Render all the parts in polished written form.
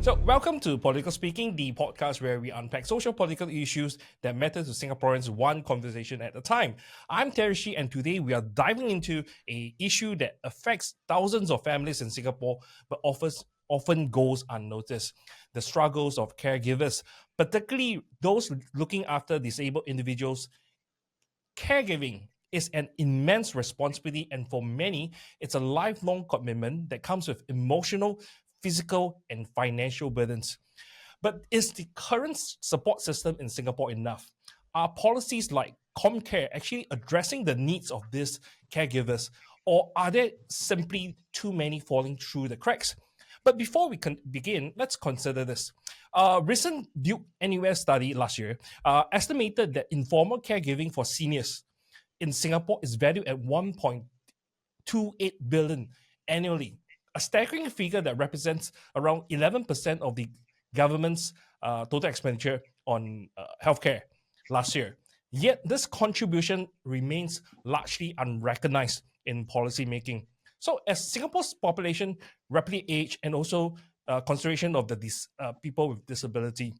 So, welcome to Political Speaking, the podcast where we unpack social political issues that matter to Singaporeans one conversation at a time. I'm Terry Shi, and today we are diving into an issue that affects thousands of families in Singapore, but often goes unnoticed: the struggles of caregivers, particularly those looking after disabled individuals. Caregiving is an immense responsibility, and for many, it's a lifelong commitment that comes with emotional, physical, and financial burdens. But is the current support system in Singapore enough? Are policies like ComCare actually addressing the needs of these caregivers, or are there simply too many falling through the cracks? But before we can begin, let's consider this. A recent Duke Anywhere study last year estimated that informal caregiving for seniors in Singapore is valued at 1.28 billion annually, a staggering figure that represents around 11% of the government's total expenditure on healthcare last year. Yet this contribution remains largely unrecognized in policy making. So as Singapore's population rapidly age and also consideration of the people with disability,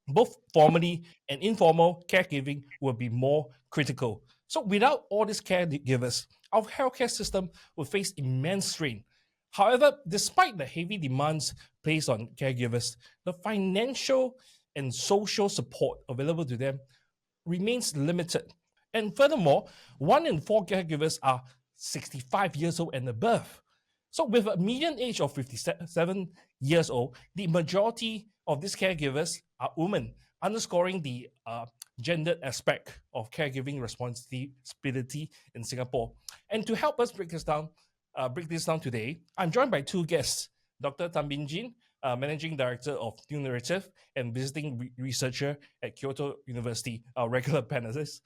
both formally and informal caregiving will be more critical. So without all these caregivers, our healthcare system will face immense strain. However, despite the heavy demands placed on caregivers, the financial and social support available to them remains limited. And furthermore, 1 in 4 caregivers are 65 years old and above. So with a median age of 57 years old, the majority of these caregivers are women, underscoring the gendered aspect of caregiving responsibility in Singapore. And to help us break this down today, I'm joined by two guests: Dr. Thum Ping Tjin, Managing Director of New Naratif and visiting researcher at Kyoto University, our regular panelists,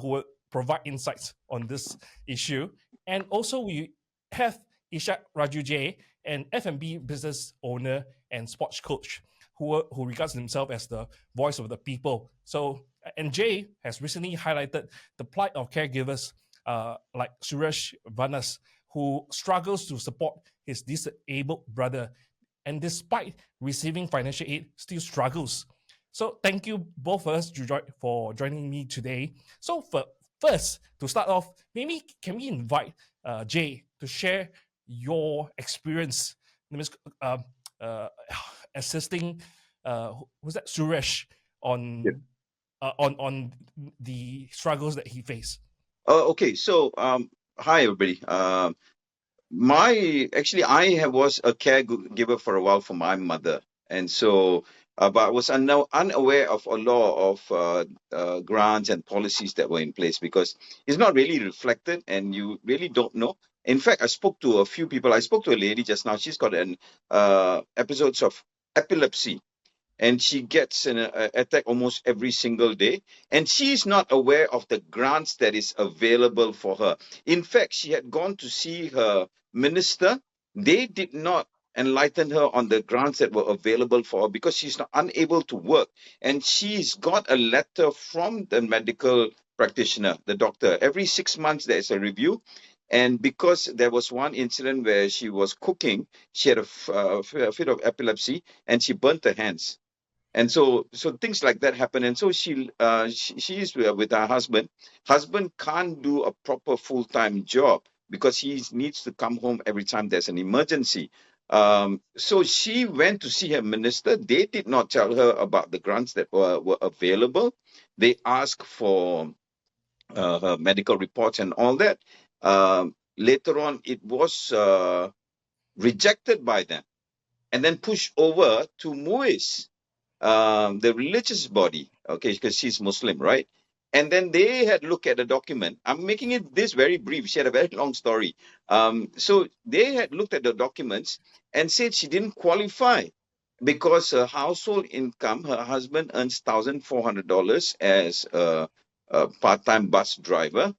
who will provide insights on this issue. And also we have Is'hak Rajoo Jay, an F&B business owner and sports coach who regards himself as the voice of the people. So, and Jay has recently highlighted the plight of caregivers like Suresh Vanas, who struggles to support his disabled brother, and despite receiving financial aid, still struggles. So thank you both of us for joining me today. So first, to start off, maybe can we invite Jay to share your experience assisting who's that Suresh on the struggles that he faced? Okay, so hi everybody. I was a caregiver for a while for my mother, and so but I was unaware of a lot of grants and policies that were in place because it's not really reflected, and you really don't know. In fact, I spoke to a few people. I spoke to a lady just now. She's got an episodes of epilepsy, and she gets an attack almost every single day, and she's not aware of the grants that is available for her. In fact, she had gone to see her minister. They did not enlighten her on the grants that were available for her because she's not unable to work, and she's got a letter from the medical practitioner, the doctor. Every 6 months there is a review. And because there was one incident where she was cooking, she had a fit of epilepsy, and she burnt her hands. And so things like that happen. And so she is with her husband. Husband can't do a proper full-time job because he needs to come home every time there's an emergency. So she went to see her minister. They did not tell her about the grants that were available. They asked for her medical reports and all that. Later on, it was rejected by them and then pushed over to MUIS, the religious body, okay, because she's Muslim, right? And then they had looked at the document. I'm making this very brief. She had a very long story. So they had looked at the documents and said she didn't qualify because her household income, her husband earns $1,400 as a part-time bus driver,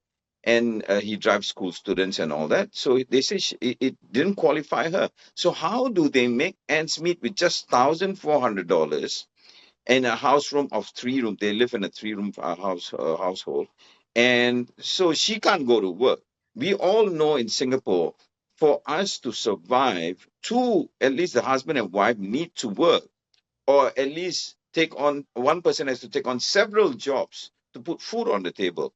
and he drives school students and all that. So they say it didn't qualify her. So how do they make ends meet with just $1,400 in a house room of 3 rooms? They live in a 3-room household, and so she can't go to work. We all know in Singapore, for us to survive, at least the husband and wife need to work, or at least one person has to take on several jobs to put food on the table.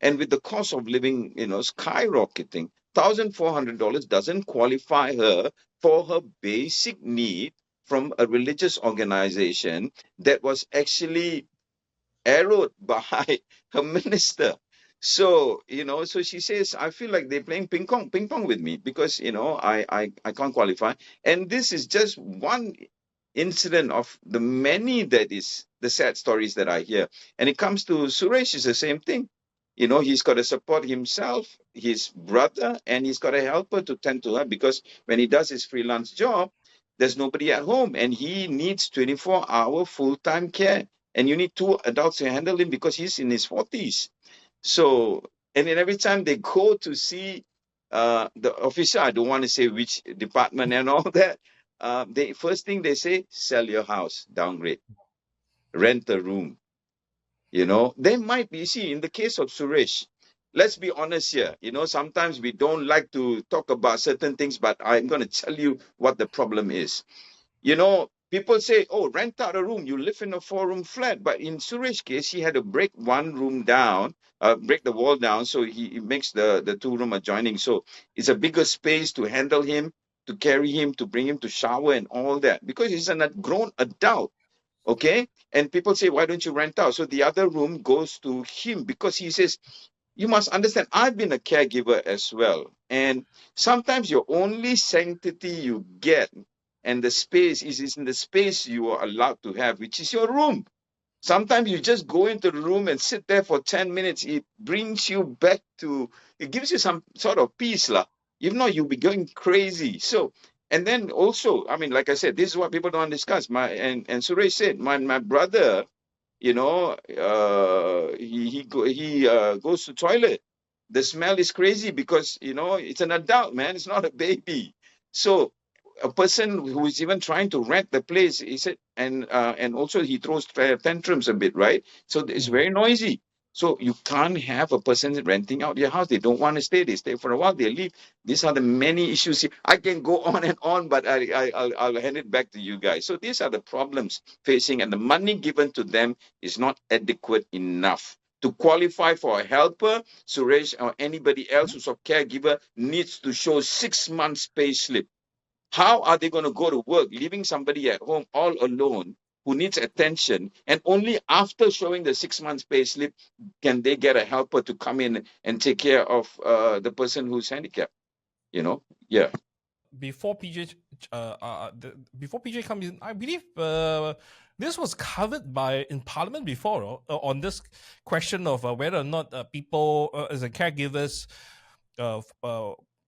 And with the cost of living, skyrocketing, $1,400 doesn't qualify her for her basic need from a religious organization that was actually arrowed by her minister. So, so she says, I feel like they're playing ping pong with me because, I can't qualify. And this is just one incident of the many that is the sad stories that I hear. And it comes to Suresh, it's the same thing. He's got to support himself, his brother, and he's got a helper to tend to her because when he does his freelance job, there's nobody at home and he needs 24-hour full-time care. And you need two adults to handle him because he's in his 40s. So, and then every time they go to see the officer, I don't want to say which department and all that, the first thing they say, sell your house, downgrade, rent a room. They might be, see, in the case of Suresh, let's be honest here. Sometimes we don't like to talk about certain things, but I'm going to tell you what the problem is. People say, oh, rent out a room, you live in a 4-room flat. But in Suresh's case, he had to break one room down, break the wall down, so he makes the 2-room adjoining. So it's a bigger space to handle him, to carry him, to bring him to shower and all that, because he's a grown adult. Okay? And people say, why don't you rent out? So the other room goes to him because he says, you must understand, I've been a caregiver as well. And sometimes your only sanctity you get and the space is in the space you are allowed to have, which is your room. Sometimes you just go into the room and sit there for 10 minutes. It brings you back it gives you some sort of peace. If not, you'll be going crazy. So, and then also, I mean, like I said, this is what people don't discuss. And Suresh said, my brother, he goes to toilet. The smell is crazy because, it's an adult, man. It's not a baby. So a person who is even trying to rent the place, he said, and also he throws tantrums a bit, right? So it's very noisy. So you can't have a person renting out your house. They don't want to stay. They stay for a while. They leave. These are the many issues. I can go on and on, but I'll hand it back to you guys. So these are the problems facing, and the money given to them is not adequate enough. To qualify for a helper, Suresh or anybody else who's a caregiver needs to show 6 months pay slip. How are they going to go to work, leaving somebody at home all alone who needs attention, and only after showing the 6 months pay slip can they get a helper to come in and take care of the person who's handicapped? Yeah. Before PJ, before PJ comes in, I believe this was covered in Parliament before on this question of whether or not people as a caregivers,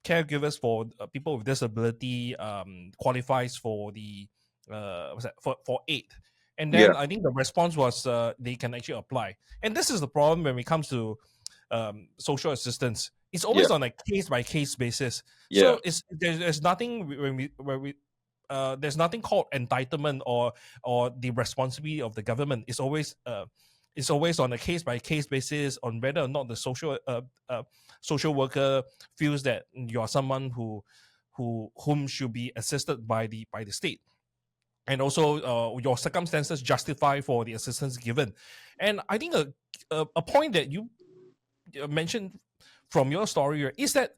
caregivers for people with disability qualifies for the for aid. And then I think the response was they can actually apply. And this is the problem when it comes to social assistance. It's always on a case by case basis. So there's nothing there's nothing called entitlement or the responsibility of the government. It's always on a case by case basis on whether or not the social worker feels that you are someone whom should be assisted by the state. And also your circumstances justify for the assistance given. And I think a point that you mentioned from your story is that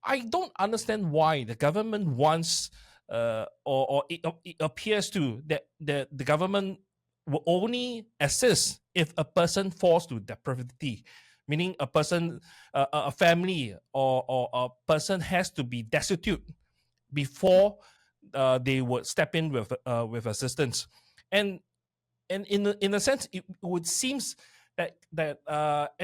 I don't understand why the government wants or it appears to that the government will only assist if a person falls to depravity, meaning a person, a family or a person has to be destitute before they would step in with assistance. And in a sense, it would seems that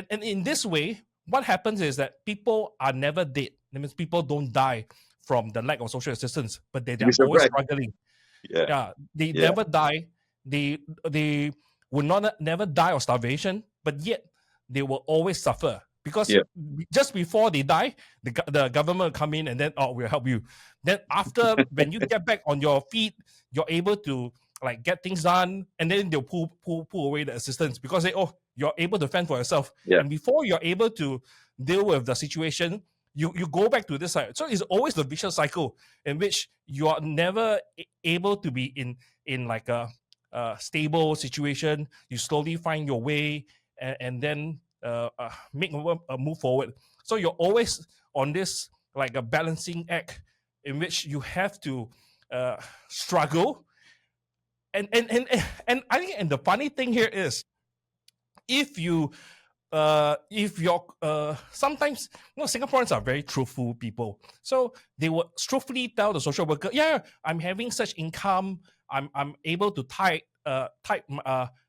and in this way, what happens is that people are never dead. That means people don't die from the lack of social assistance, but they're always struggling. They never die. They will never die of starvation, but yet they will always suffer because just before they die, the government will come in and then we'll help you. Then after when you get back on your feet, you're able to like get things done, and then they'll pull away the assistance because you're able to fend for yourself. And before you're able to deal with the situation, you go back to this side. So it's always the vicious cycle in which you are never able to be in like a stable situation. You slowly find your way, and then make a move forward. So you're always on this like a balancing act in which you have to struggle. And I think, and the funny thing here is, if you're sometimes, Singaporeans are very truthful people, so they would truthfully tell the social worker, yeah, I'm having such income, I'm able to type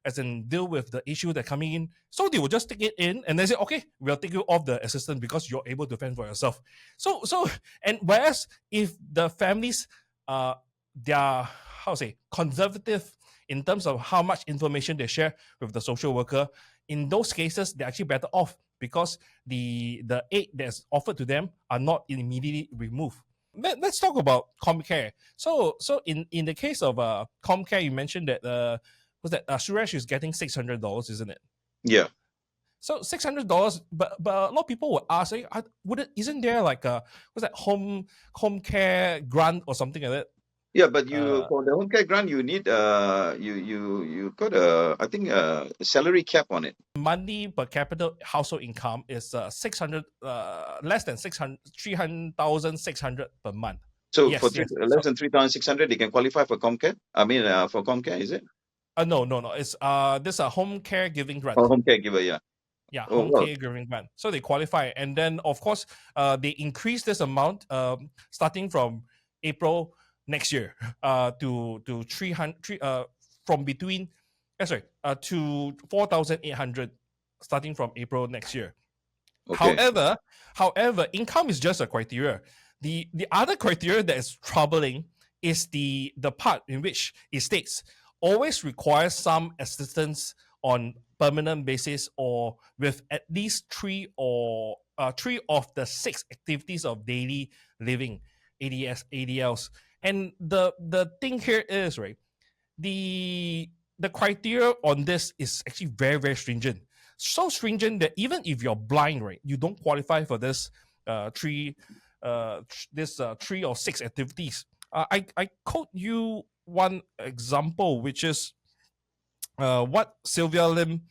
as in deal with the issue that coming in. So they will just take it in and they say, okay, we'll take you off the assistant because you're able to fend for yourself. So and whereas if the families they are, how to say, conservative in terms of how much information they share with the social worker, in those cases they're actually better off because the aid that's offered to them are not immediately removed. Let's talk about ComCare. So in the case of ComCare, you mentioned that Suresh is getting $600, isn't it? Yeah. So $600, but a lot of people would ask, isn't there like a home care grant or something like that? Yeah, but for the home care grant, you need you got I think a salary cap on it. Monthly per capita household income is 600 less than 600 300,600 per month. So Yes, for yes. less than 3,600, they can qualify for ComCare. I mean, for ComCare, is it? No. It's this a home caregiving grant. Oh, home caregiver, yeah. Yeah, Oh, home well. caregiving grant. So they qualify, and then of course, they increase this amount starting from April next year to 300 from between to 4,800 starting from April next year. Okay. However, income is just a criteria. The other criteria that is troubling is the part in which it states always requires some assistance on permanent basis or with at least three of the 6 activities of daily living, ADLs. And the thing here is, right, the criteria on this is actually very, very stringent. So stringent that even if you're blind, right, you don't qualify for this three or 6 activities. I quote you one example, which is what Sylvia Lim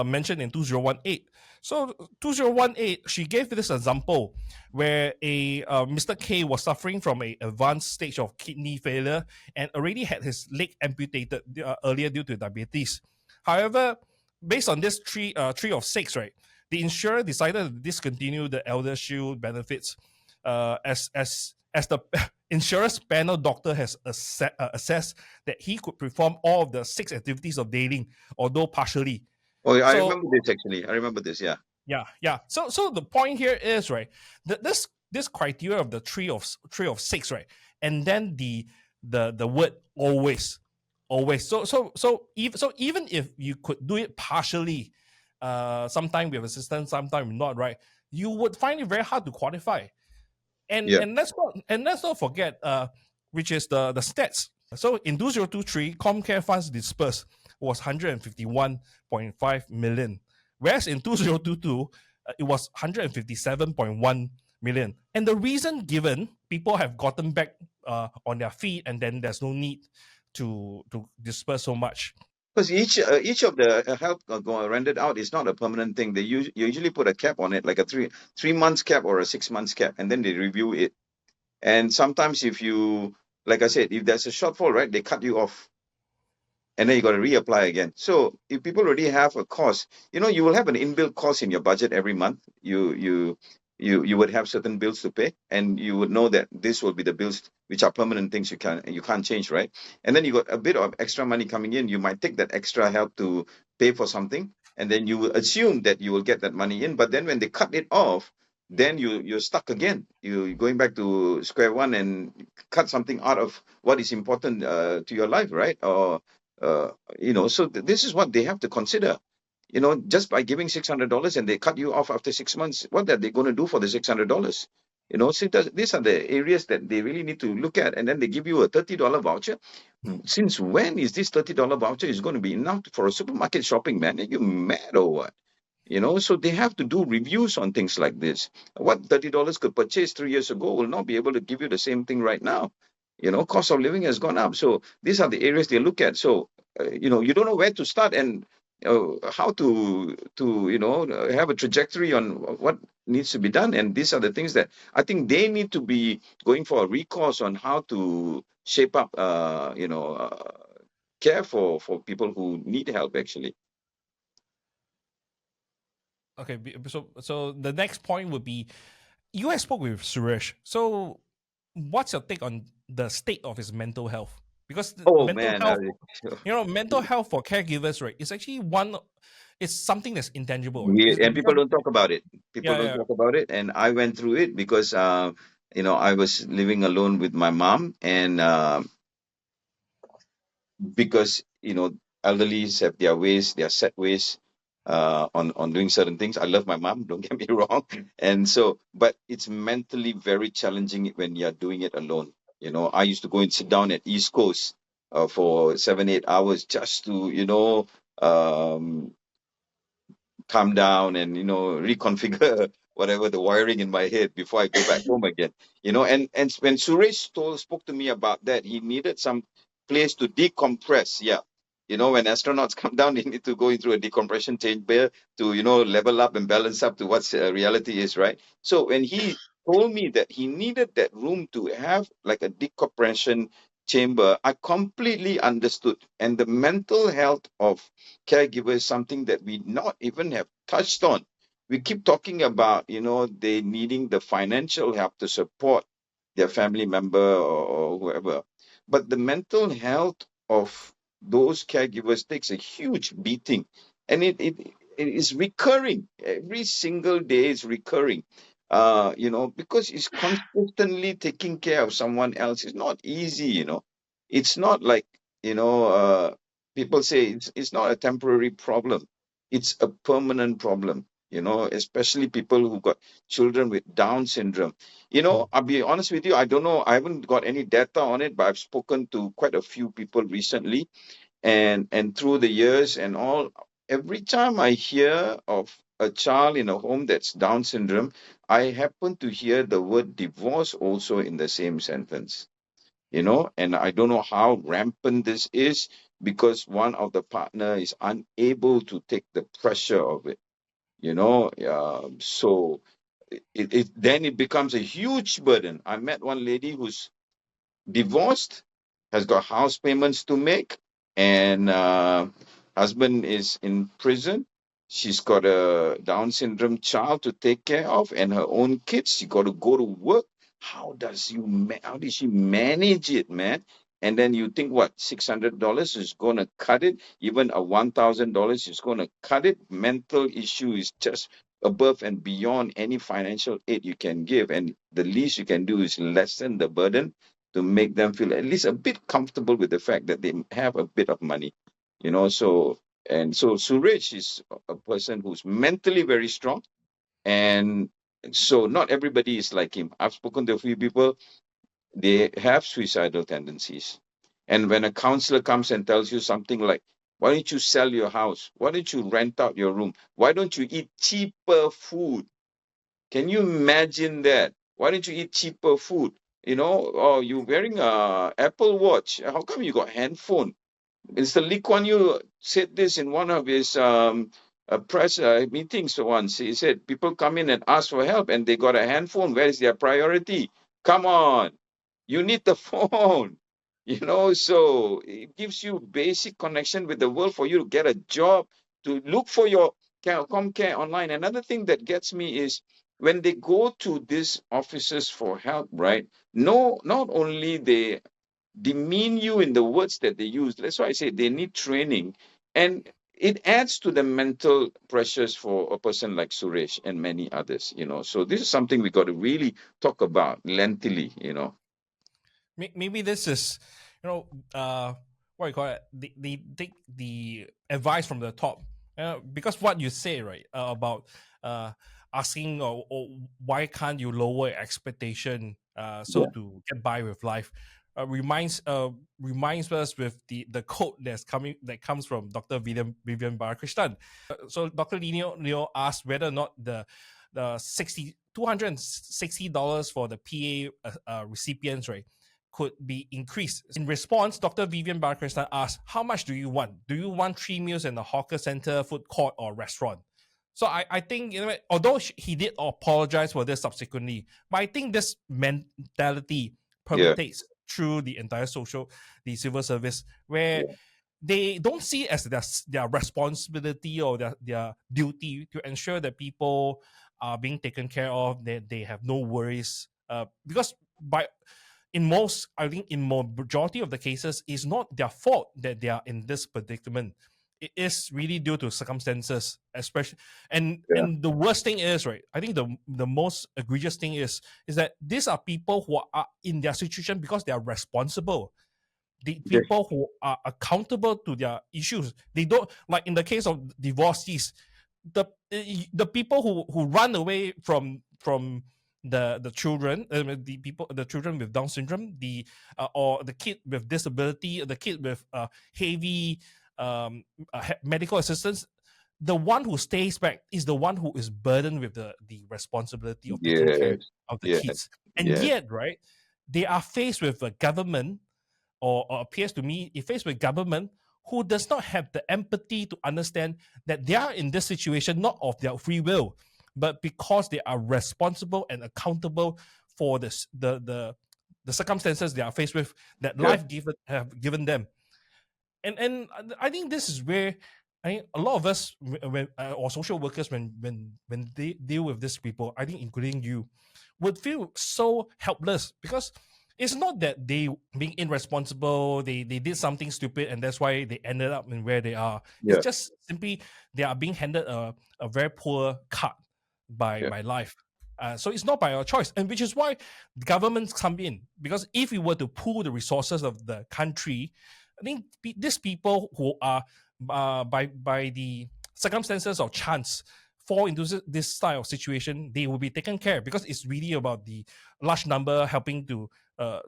mentioned in 2018. So 2018, she gave this example where a Mr. K was suffering from an advanced stage of kidney failure and already had his leg amputated earlier due to diabetes. However, based on this three of 6, right, the insurer decided to discontinue the Elder Shield benefits as the insurance panel doctor has assessed that he could perform all of the 6 activities of daily, although partially. Oh, yeah, I remember this actually. I remember this, yeah. Yeah. So the point here is, right, that this criteria of the three of 6, right, and then the word always. So even if you could do it partially, sometime with assistance, sometime not, right, you would find it very hard to qualify. And Yeah. let's not forget, which is the stats. So in 2023, ComCare funds dispersed was 151.5 million, whereas in 2022, it was 157.1 million. And the reason given, people have gotten back on their feet, and then there's no need to disperse so much. Because each of the help rendered out is not a permanent thing. They usually put a cap on it, like a 3 months cap or a 6 months cap, and then they review it. And sometimes if you, like I said, if there's a shortfall, right, they cut you off. And then you got to reapply again. So if people already have a cost, you will have an inbuilt cost in your budget every month. You would have certain bills to pay, and you would know that this will be the bills which are permanent things you can't change, right? And then you got a bit of extra money coming in. You might take that extra help to pay for something, and then you will assume that you will get that money in. But then when they cut it off, then you're stuck again. You're going back to square one and cut something out of what is important to your life, right? Or so this is what they have to consider. Just by giving $600 and they cut you off after 6 months, what are they going to do for the $600? So these are the areas that they really need to look at. And then they give you a $30 voucher. Since when is this $30 voucher is going to be enough for a supermarket shopping, man? Are you mad or what? So they have to do reviews on things like this. What $30 could purchase 3 years ago will not be able to give you the same thing right now. Cost of living has gone up. So these are the areas they look at. So, you don't know where to start and how to have a trajectory on what needs to be done. And these are the things that I think they need to be going for a recourse on how to shape up, care for people who need help, actually. Okay, so the next point would be you have spoke with Suresh. So what's your take on the state of his mental health? Because Oh, mental man. health, mental health for caregivers, right? It's actually it's something that's intangible, right? And people Because don't talk about it. People yeah, don't yeah, talk about it. And I went through it because, I was living alone with my mom, and because elderlies have their ways, their set ways on doing certain things. I love my mom, don't get me wrong. And so, but it's mentally very challenging when you're doing it alone. I used to go and sit down at East Coast for 7, 8 hours just to um, calm down and reconfigure whatever the wiring in my head before I go back home again. And when Suresh spoke to me about that, he needed some place to decompress. Yeah. When astronauts come down, they need to go into a decompression chamber to level up and balance up to what reality is, right? So when he told me that he needed that room to have like a decompression chamber, I completely understood. And the mental health of caregiver is something that we not even have touched on. We keep talking about, they needing the financial help to support their family member or whoever. But the mental health of those caregivers takes a huge beating. And it is recurring. Every single day is recurring. Because it's consistently taking care of someone else. It's not easy. It's not like, people say it's not a temporary problem. It's a permanent problem, especially people who got children with Down syndrome. I'll be honest with you, I don't know, I haven't got any data on it, but I've spoken to quite a few people recently, and through the years and all, every time I hear of a child in a home that's Down syndrome, I happen to hear the word divorce also in the same sentence. And I don't know how rampant this is because one of the partner is unable to take the pressure of it. So then it becomes a huge burden. I met one lady who's divorced, has got house payments to make, and husband is in prison. She's got a Down syndrome child to take care of, and her own kids. She got to go to work. How does she manage it, man? And then you think what, $600 is going to cut it? Even a $1,000 is going to cut it? Mental issue is just above and beyond any financial aid you can give, and the least you can do is lessen the burden to make them feel at least a bit comfortable with the fact that they have a bit of money, so Suresh is a person who's mentally very strong, and so not everybody is like him. I've spoken to a few people, they have suicidal tendencies. And when a counselor comes and tells you something like, why don't you sell your house? Why don't you rent out your room? Why don't you eat cheaper food? Can you imagine that? Why don't you eat cheaper food? Oh, you're wearing a Apple Watch. How come you got handphone? Mr. Lee Kuan Yew said this in one of his press meetings once. He said people come in and ask for help and they got a handphone. Where is their priority? Come on, you need the phone. So it gives you basic connection with the world for you to get a job, to look for your ComCare online. Another thing that gets me is when they go to these offices for help, right? No, not only they demean you in the words that they use. That's why I say they need training. And it adds to the mental pressures for a person like Suresh and many others. So this is something we got to really talk about lengthily. maybe this is, you know, what you call it? They take the advice from the top, because what you say, right, about asking, or why can't you lower expectation so Yeah. to get by with life. reminds us with the quote that comes from Dr. Vivian Balakrishnan. So Dr. Leo asked whether or not the $260 for the PA recipients, right, could be increased. In response, Dr. Vivian Balakrishnan asked, how much do you want? Do you want 3 meals in a hawker center, food court, or restaurant? So I think, although he did apologize for this subsequently, but I think this mentality permeates through the entire the civil service, where they don't see it as their responsibility or their duty to ensure that people are being taken care of, that they have no worries. Because I think in majority of the cases, it's not their fault that they are in this predicament. It is really due to circumstances, especially, and the worst thing is, right, I think the most egregious thing is that these are people who are in their situation because they are responsible. The people who are accountable to their issues. They don't, like in the case of divorcees, the people who run away from the children, the children with Down syndrome, or the kid with disability, the kid with heavy medical assistance. The one who stays back is the one who is burdened with the responsibility of taking care of the kids. And yet, right, they are faced with a government, or appears to me, faced with government who does not have the empathy to understand that they are in this situation not of their free will, but because they are responsible and accountable for this, the circumstances they are faced with, that life have given them. And I think this is where I think a lot of us, or social workers, when they deal with these people, I think including you, would feel so helpless, because it's not that they being irresponsible, they did something stupid and that's why they ended up in where they are. It's just simply they are being handed a very poor card by life. So it's not by our choice, and which is why governments come in, because if we were to pool the resources of the country, I think these people who are by the circumstances of chance fall into this style of situation, they will be taken care, because it's really about the large number helping to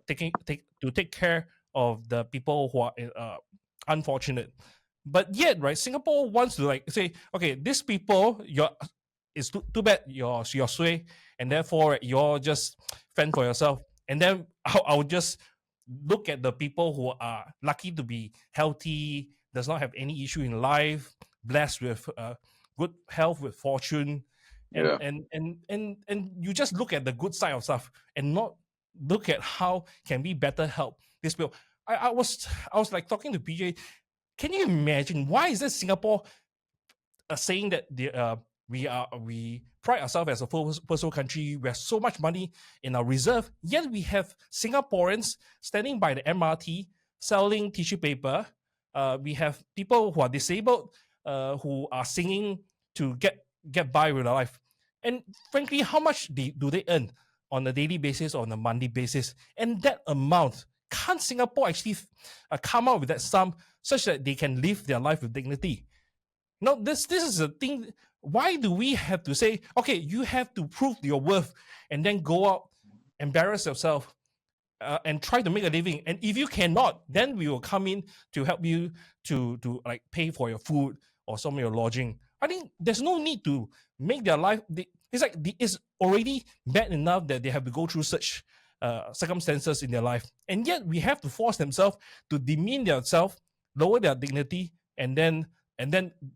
take care of the people who are unfortunate. But yet, right, Singapore wants to like say, okay, these people, it's too bad you're sway, and therefore you're just fend for yourself. And then I'll just look at the people who are lucky to be healthy, does not have any issue in life, blessed with good health, with fortune, and you just look at the good side of stuff and not look at how can we better help these people. I was like talking to PJ. Can you imagine why is this Singapore saying that we pride ourselves as a first world country? We have so much money in our reserve, yet we have Singaporeans standing by the MRT selling tissue paper. We have people who are disabled who are singing to get by with their life. And frankly, how much do they earn on a daily basis or on a monthly basis? And that amount, can't Singapore actually come out with that sum such that they can live their life with dignity? No, this is a thing. Why do we have to say, okay, you have to prove your worth and then go out, embarrass yourself, and try to make a living? And if you cannot, then we will come in to help you to like pay for your food or some of your lodging. I think there's no need to make their life. It's already bad enough that they have to go through such circumstances in their life, and yet we have to force themselves to demean themselves, lower their dignity, and then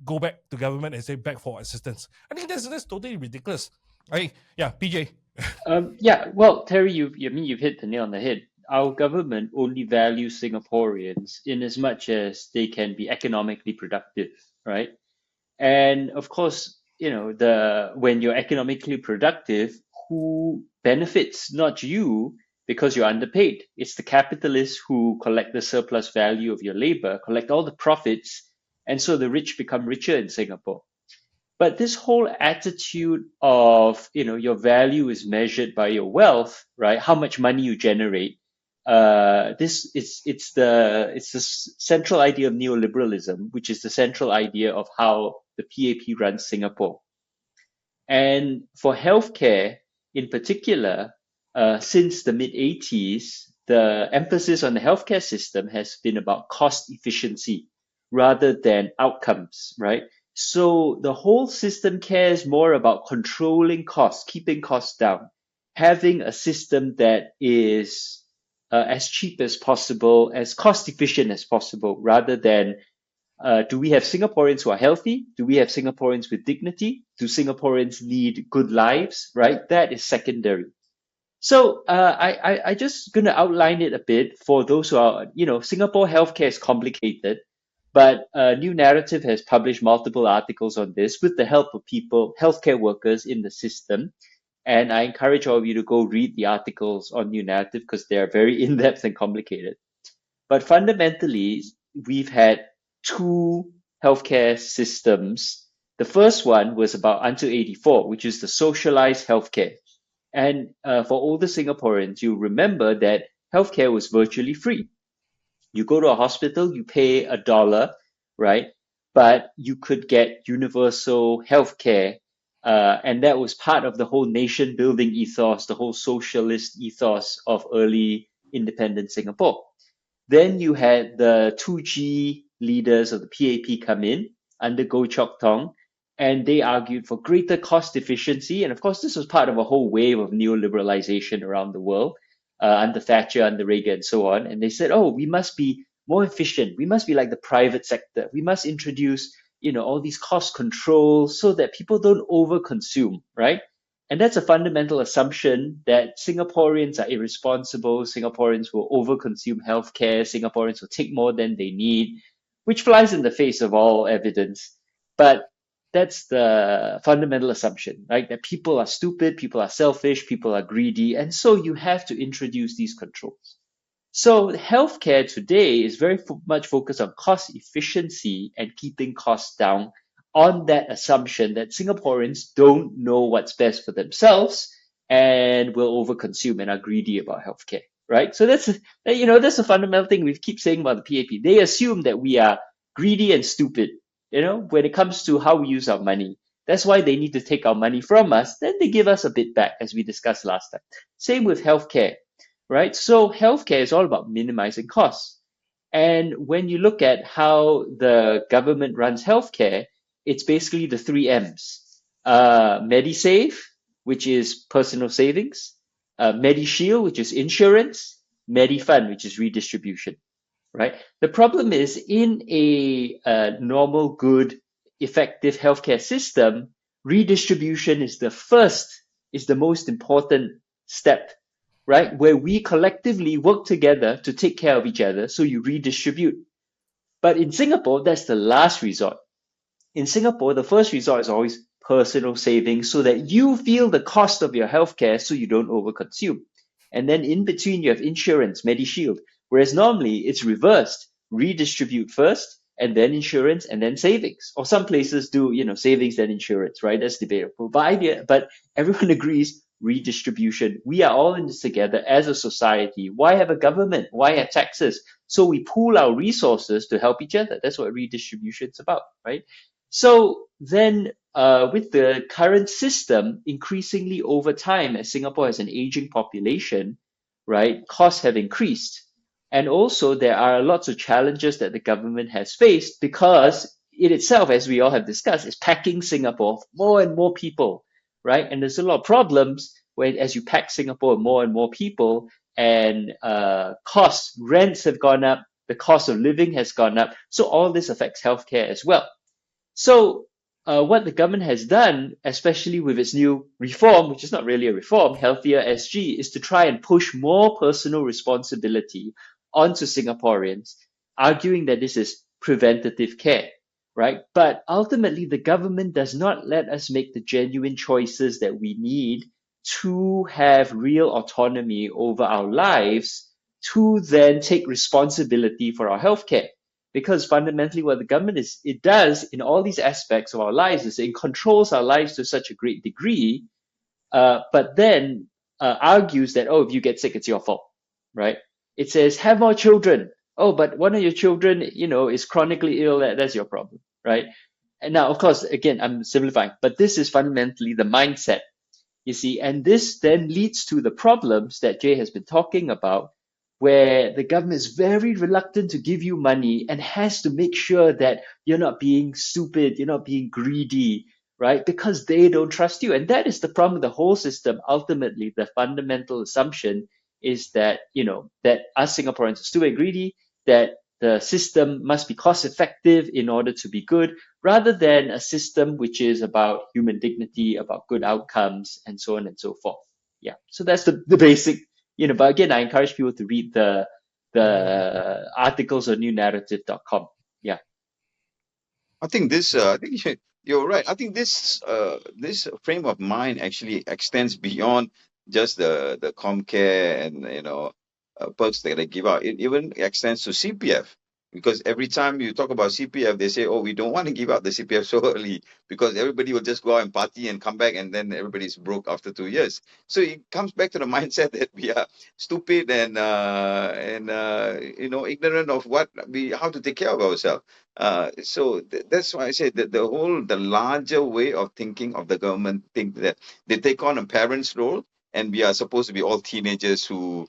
go back to government and say beg for assistance. I think that's totally ridiculous. PJ. Well, Terry, you've hit the nail on the head. Our government only values Singaporeans in as much as they can be economically productive, right? And of course, when you're economically productive, who benefits? Not you, because you're underpaid. It's the capitalists who collect the surplus value of your labor, collect all the profits, and so the rich become richer in Singapore. But this whole attitude of, your value is measured by your wealth, right? How much money you generate. It's the central idea of neoliberalism, which is the central idea of how the PAP runs Singapore. And for healthcare in particular, since the mid-80s, the emphasis on the healthcare system has been about cost efficiency rather than outcomes, right? So the whole system cares more about controlling costs, keeping costs down, having a system that is as cheap as possible, as cost efficient as possible, rather than do we have Singaporeans who are healthy? Do we have Singaporeans with dignity? Do Singaporeans lead good lives? Right? That is secondary. So I just going to outline it a bit for those who are, Singapore healthcare is complicated, but New Naratif has published multiple articles on this with the help of people, healthcare workers in the system. And I encourage all of you to go read the articles on New Naratif because they are very in-depth and complicated. But fundamentally, we've had two healthcare systems. The first one was about until 84, which is the socialized healthcare. And for older Singaporeans, you remember that healthcare was virtually free. You go to a hospital, you pay $1, right? But you could get universal healthcare. And that was part of the whole nation building ethos, the whole socialist ethos of early independent Singapore. Then you had the 2G leaders of the PAP come in under Goh Chok Tong, and they argued for greater cost efficiency. And of course, this was part of a whole wave of neoliberalization around the world, under Thatcher, under Reagan, and so on. And they said, oh, we must be more efficient. We must be like the private sector. We must introduce, all these cost controls so that people don't overconsume, right? And that's a fundamental assumption that Singaporeans are irresponsible, Singaporeans will overconsume healthcare, Singaporeans will take more than they need, which flies in the face of all evidence. But that's the fundamental assumption, right? That people are stupid, people are selfish, people are greedy, and so you have to introduce these controls. So healthcare today is very much focused on cost efficiency and keeping costs down on that assumption that Singaporeans don't know what's best for themselves and will overconsume and are greedy about healthcare, right? So that's a fundamental thing we keep saying about the PAP. They assume that we are greedy and stupid, when it comes to how we use our money. That's why they need to take our money from us. Then they give us a bit back, as we discussed last time. Same with healthcare, right? So healthcare is all about minimizing costs. And when you look at how the government runs healthcare, it's basically the 3 M's. MediSave, which is personal savings, MediShield, which is insurance, MediFund, which is redistribution, right? The problem is in a normal, good, effective healthcare system, redistribution is the most important step, right? Where we collectively work together to take care of each other, so you redistribute. But in Singapore, that's the last resort. In Singapore, the first resort is always personal savings so that you feel the cost of your healthcare so you don't overconsume. And then in between, you have insurance, MediShield, whereas normally it's reversed. Redistribute first, and then insurance, and then savings. Or some places do, savings, then insurance, right? That's debatable. But everyone agrees, redistribution. We are all in this together as a society. Why have a government? Why have taxes? So we pool our resources to help each other. That's what redistribution is about, right? So then with the current system, increasingly over time, as Singapore has an aging population, right, costs have increased. And also there are lots of challenges that the government has faced because it itself, as we all have discussed, is packing Singapore with more and more people, right? And there's a lot of problems when as you pack Singapore with more and more people and costs, rents have gone up, the cost of living has gone up. So all this affects healthcare as well. So what the government has done, especially with its new reform, which is not really a reform, Healthier SG, is to try and push more personal responsibility onto Singaporeans, arguing that this is preventative care, right? But ultimately, the government does not let us make the genuine choices that we need to have real autonomy over our lives to then take responsibility for our healthcare. Because fundamentally what the government it does in all these aspects of our lives is it controls our lives to such a great degree, but then argues that, oh, if you get sick, it's your fault, right? It says, have more children. Oh, but one of your children, is chronically ill, that's your problem, right? And now, of course, again, I'm simplifying, but this is fundamentally the mindset, you see, and this then leads to the problems that Jay has been talking about, where the government is very reluctant to give you money and has to make sure that you're not being stupid, you're not being greedy, right? Because they don't trust you. And that is the problem with the whole system. Ultimately, the fundamental assumption is that, that us Singaporeans are stupid and greedy, that the system must be cost effective in order to be good, rather than a system which is about human dignity, about good outcomes, and so on and so forth. Yeah. So that's the basic, but again, I encourage people to read the articles on newnarrative.com. Yeah. I think I think you're right. I think this frame of mind actually extends beyond just the ComCare and perks that they give out. It even extends to CPF, because every time you talk about CPF, they say, "Oh, we don't want to give out the CPF so early because everybody will just go out and party and come back, and then everybody's broke after 2 years." So it comes back to the mindset that we are stupid and ignorant of how to take care of ourselves. That's why I say that the larger way of thinking of the government think that they take on a parent's role, and we are supposed to be all teenagers who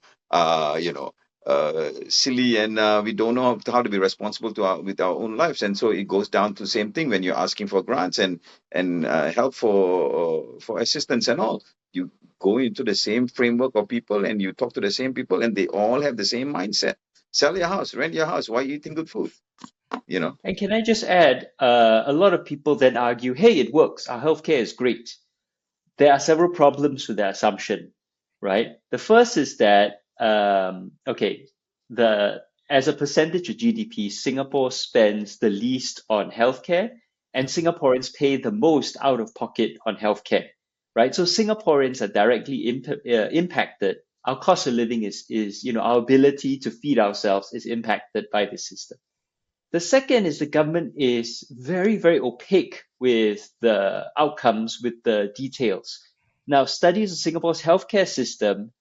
silly, and we don't know how to be responsible with our own lives. And so it goes down to the same thing when you're asking for grants and help for assistance and all. You go into the same framework of people and you talk to the same people, and they all have the same mindset. Sell your house, rent your house. Why are you eating good food? And can I just add, a lot of people then argue, hey, it works. Our healthcare is great. There are several problems with that assumption, right? The first is that, as a percentage of GDP, Singapore spends the least on healthcare, and Singaporeans pay the most out of pocket on healthcare, right? So Singaporeans are directly impacted. Our cost of living is our ability to feed ourselves is impacted by the system. The second is the government is very, very opaque with the outcomes, with the details. Now, studies of Singapore's healthcare system,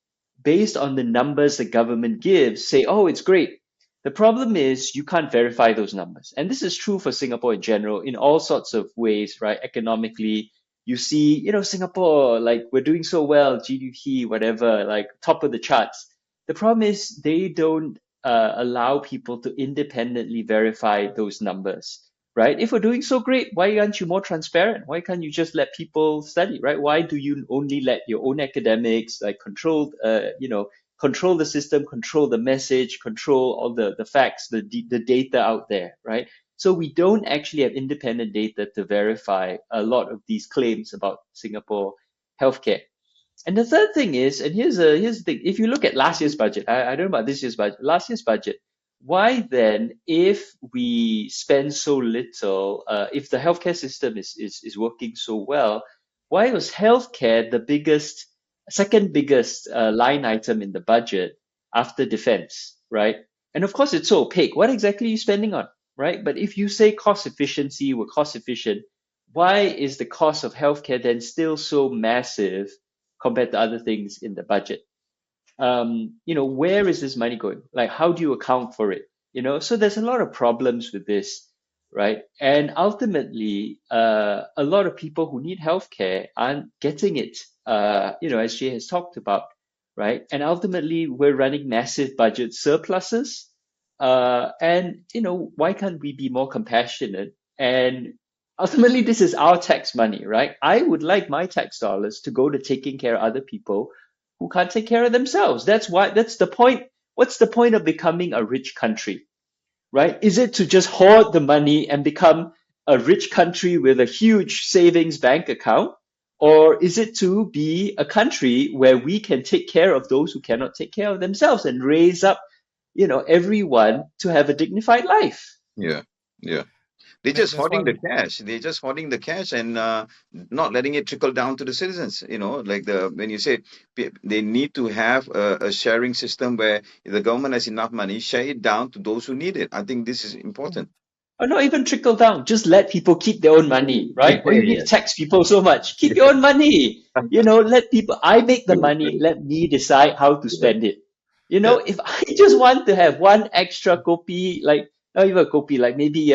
based on the numbers the government gives, say, oh, it's great. The problem is you can't verify those numbers. And this is true for Singapore in general, in all sorts of ways, right? Economically, you see, Singapore, like we're doing so well, GDP, whatever, like top of the charts. The problem is they don't allow people to independently verify those numbers, right? If we're doing so great, why aren't you more transparent? Why can't you just let people study, right? Why do you only let your own academics control the system, control the message, control all the facts, the data out there, right? So we don't actually have independent data to verify a lot of these claims about Singapore healthcare. And the third thing is, and here's the thing, if you look at last year's budget, I don't know about this year's budget, last year's budget, why then, if we spend so little, if the healthcare system is working so well, why was healthcare the second biggest line item in the budget after defense, right? And of course, it's so opaque. What exactly are you spending on, right? But if you say cost efficiency, we're cost efficient, why is the cost of healthcare then still so massive compared to other things in the budget? Where is this money going? Like, how do you account for it? So there's a lot of problems with this, right? And ultimately, a lot of people who need healthcare aren't getting it, as Jay has talked about, right? And ultimately, we're running massive budget surpluses. And why can't we be more compassionate? And ultimately, this is our tax money, right? I would like my tax dollars to go to taking care of other people who can't take care of themselves. That's the point. What's the point of becoming a rich country, right? Is it to just hoard the money and become a rich country with a huge savings bank account? Or is it to be a country where we can take care of those who cannot take care of themselves and raise up, everyone to have a dignified life? Yeah. They're just That's hoarding the one. cash. They're just hoarding the cash and not letting it trickle down to the citizens. Like when you say they need to have a sharing system where if the government has enough money, share it down to those who need it. I think this is important. Or not even trickle down, just let people keep their own money, right? Why you need to tax people so much? Keep your own money. Let people, I make the money, let me decide how to spend it. Yeah. If I just want to have one extra kopi, like not even a kopi, like maybe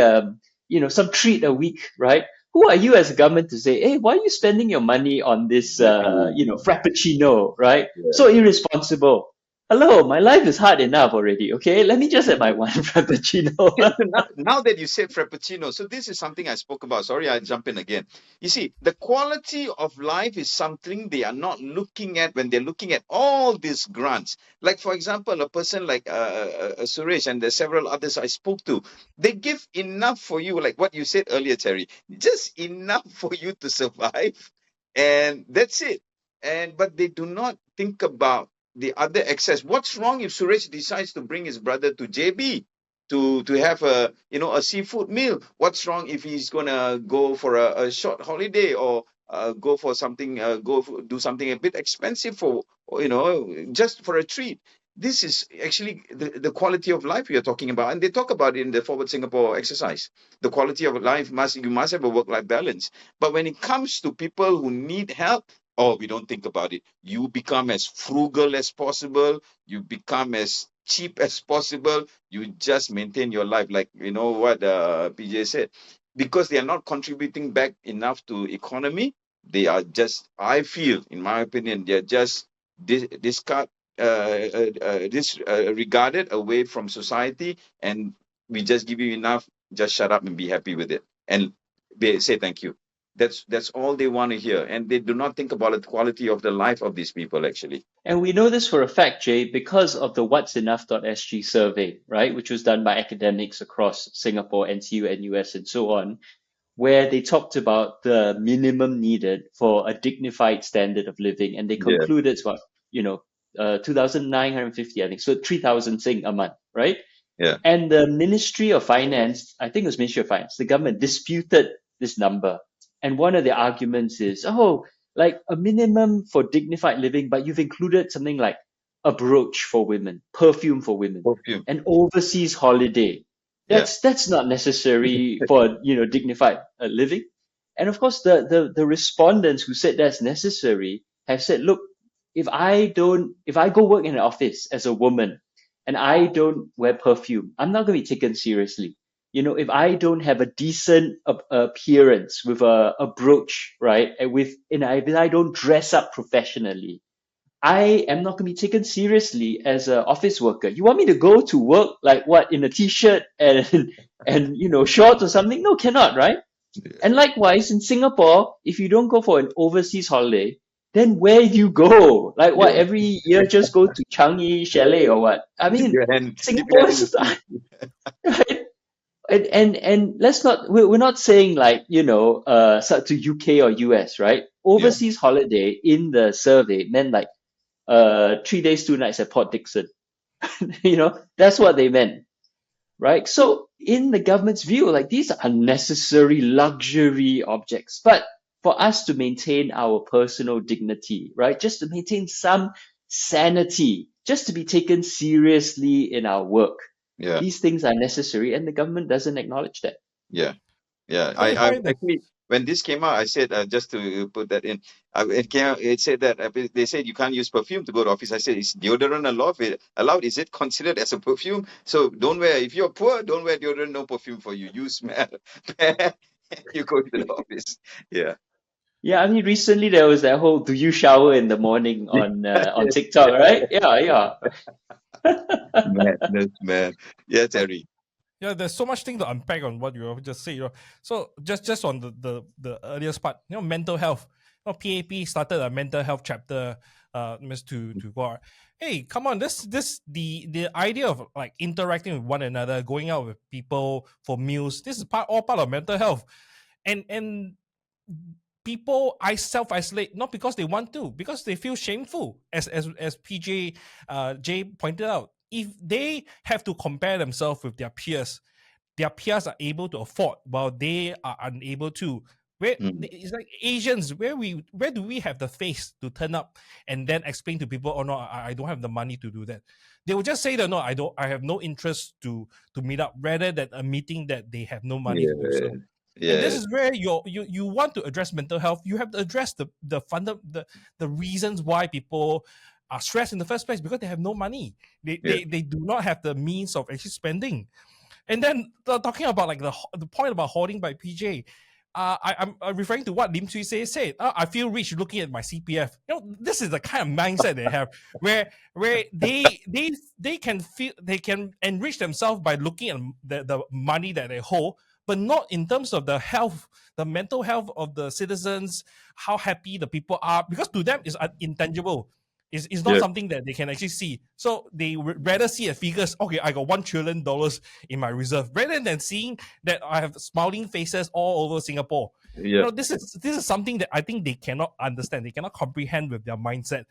some treat a week, right? Who are you as a government to say, hey, why are you spending your money on this frappuccino, right? Yeah. So irresponsible. Hello, my life is hard enough already, okay? Let me just have my one frappuccino. Yeah, so now that you said Frappuccino, so this is something I spoke about. Sorry, I jump in again. You see, the quality of life is something they are not looking at when they're looking at all these grants. Like, for example, a person like Suresh, and there's several others I spoke to, they give enough for you, like what you said earlier, Terry, just enough for you to survive, and that's it. And but they do not think about the other excess. What's wrong if Suresh decides to bring his brother to JB to have a seafood meal? What's wrong if he's gonna go for a short holiday, or go for something, do something a bit expensive for, just for a treat? This is actually the quality of life we are talking about, and they talk about it in the Forward Singapore exercise. The quality of life, you must have a work-life balance. But when it comes to people who need help, oh, we don't think about it. You become as frugal as possible. You become as cheap as possible. You just maintain your life, like what PJ said, because they are not contributing back enough to economy. They are just, I feel, in my opinion, they are just disregarded away from society, and we just give you enough. Just shut up and be happy with it, and say thank you. That's all they want to hear, and they do not think about the quality of the life of these people actually. And we know this for a fact, Jay, because of the What's Enough.sg survey, right, which was done by academics across Singapore, NTU, NUS, and so on, where they talked about the minimum needed for a dignified standard of living, and they Yeah, concluded it's about 2,950, I think, so 3,000 Sing a month, right? yeah, And the Ministry of Finance, I think it was Ministry of Finance, the government disputed this number. And one of the arguments is, oh, like a minimum for dignified living, but you've included something like a brooch for women, perfume for women, perfume. an overseas holiday. Yeah, That's not necessary for dignified living. And of course, the respondents who said that's necessary have said, look, if I go work in an office as a woman and I don't wear perfume, I'm not going to be taken seriously. If I don't have a decent appearance with a brooch, right, if I don't dress up professionally, I am not going to be taken seriously as an office worker. You want me to go to work like what, in a t-shirt and and shorts or something? No, cannot, right? And likewise, in Singapore, if you don't go for an overseas holiday, then where do you go? Like what, yeah. every year just go to Changi Chalet or what? I mean, Dip your Singapore hand in the is sea. right. And let's not, we're not saying like, to UK or US, right? Yeah, Overseas holiday in the survey meant like 3 days, 2 nights at Port Dickson. That's what they meant, right? So in the government's view, like these are unnecessary luxury objects. But for us to maintain our personal dignity, right? Just to maintain some sanity, just to be taken seriously in our work, yeah, these things are necessary, and the government doesn't acknowledge that. yeah. Yeah, So if I I actually, when this came out, I said, just to put that in, it came out, it said that they said you can't use perfume to go to office. I said, is deodorant allowed? Is it considered as a perfume? So don't wear, if you're poor, don't wear deodorant, no perfume for you. You smell bad, you go to the office. Yeah. Yeah, I mean, recently there was that whole "Do you shower in the morning" on TikTok, right? Yeah, yeah. Madness, man. Yeah, Terry. Yeah, there's so much thing to unpack on what you have just said. So just on the earliest part, mental health. PAP started a mental health chapter, to go out. Hey, come on, the idea of like interacting with one another, going out with people for meals. This is all part of mental health, and people self isolate not because they want to, because they feel shameful, as PJ Jay pointed out. If they have to compare themselves with their peers are able to afford while they are unable to. Mm. It's like Asians, where do we have the face to turn up and then explain to people, oh no, I don't have the money to do that. They will just say that no, I have no interest to meet up, rather than a meeting that they have no money to do Yeah, so. And this yeah, is where you want to address mental health. You have to address the reasons why people are stressed in the first place, because they have no money. yeah, They do not have the means of actually spending. And then talking about like the point about hoarding by PJ, I'm referring to what Lim Swee said. I feel rich looking at my CPF. This is the kind of mindset they have, where they can feel they can enrich themselves by looking at the money that they hold, but not in terms of the health, the mental health of the citizens, how happy the people are, because to them it's intangible. It's not something that they can actually see. So they would rather see a figures. Okay, I got $1 trillion in my reserve, rather than seeing that I have smiling faces all over Singapore. This is something that I think they cannot understand. They cannot comprehend with their mindset.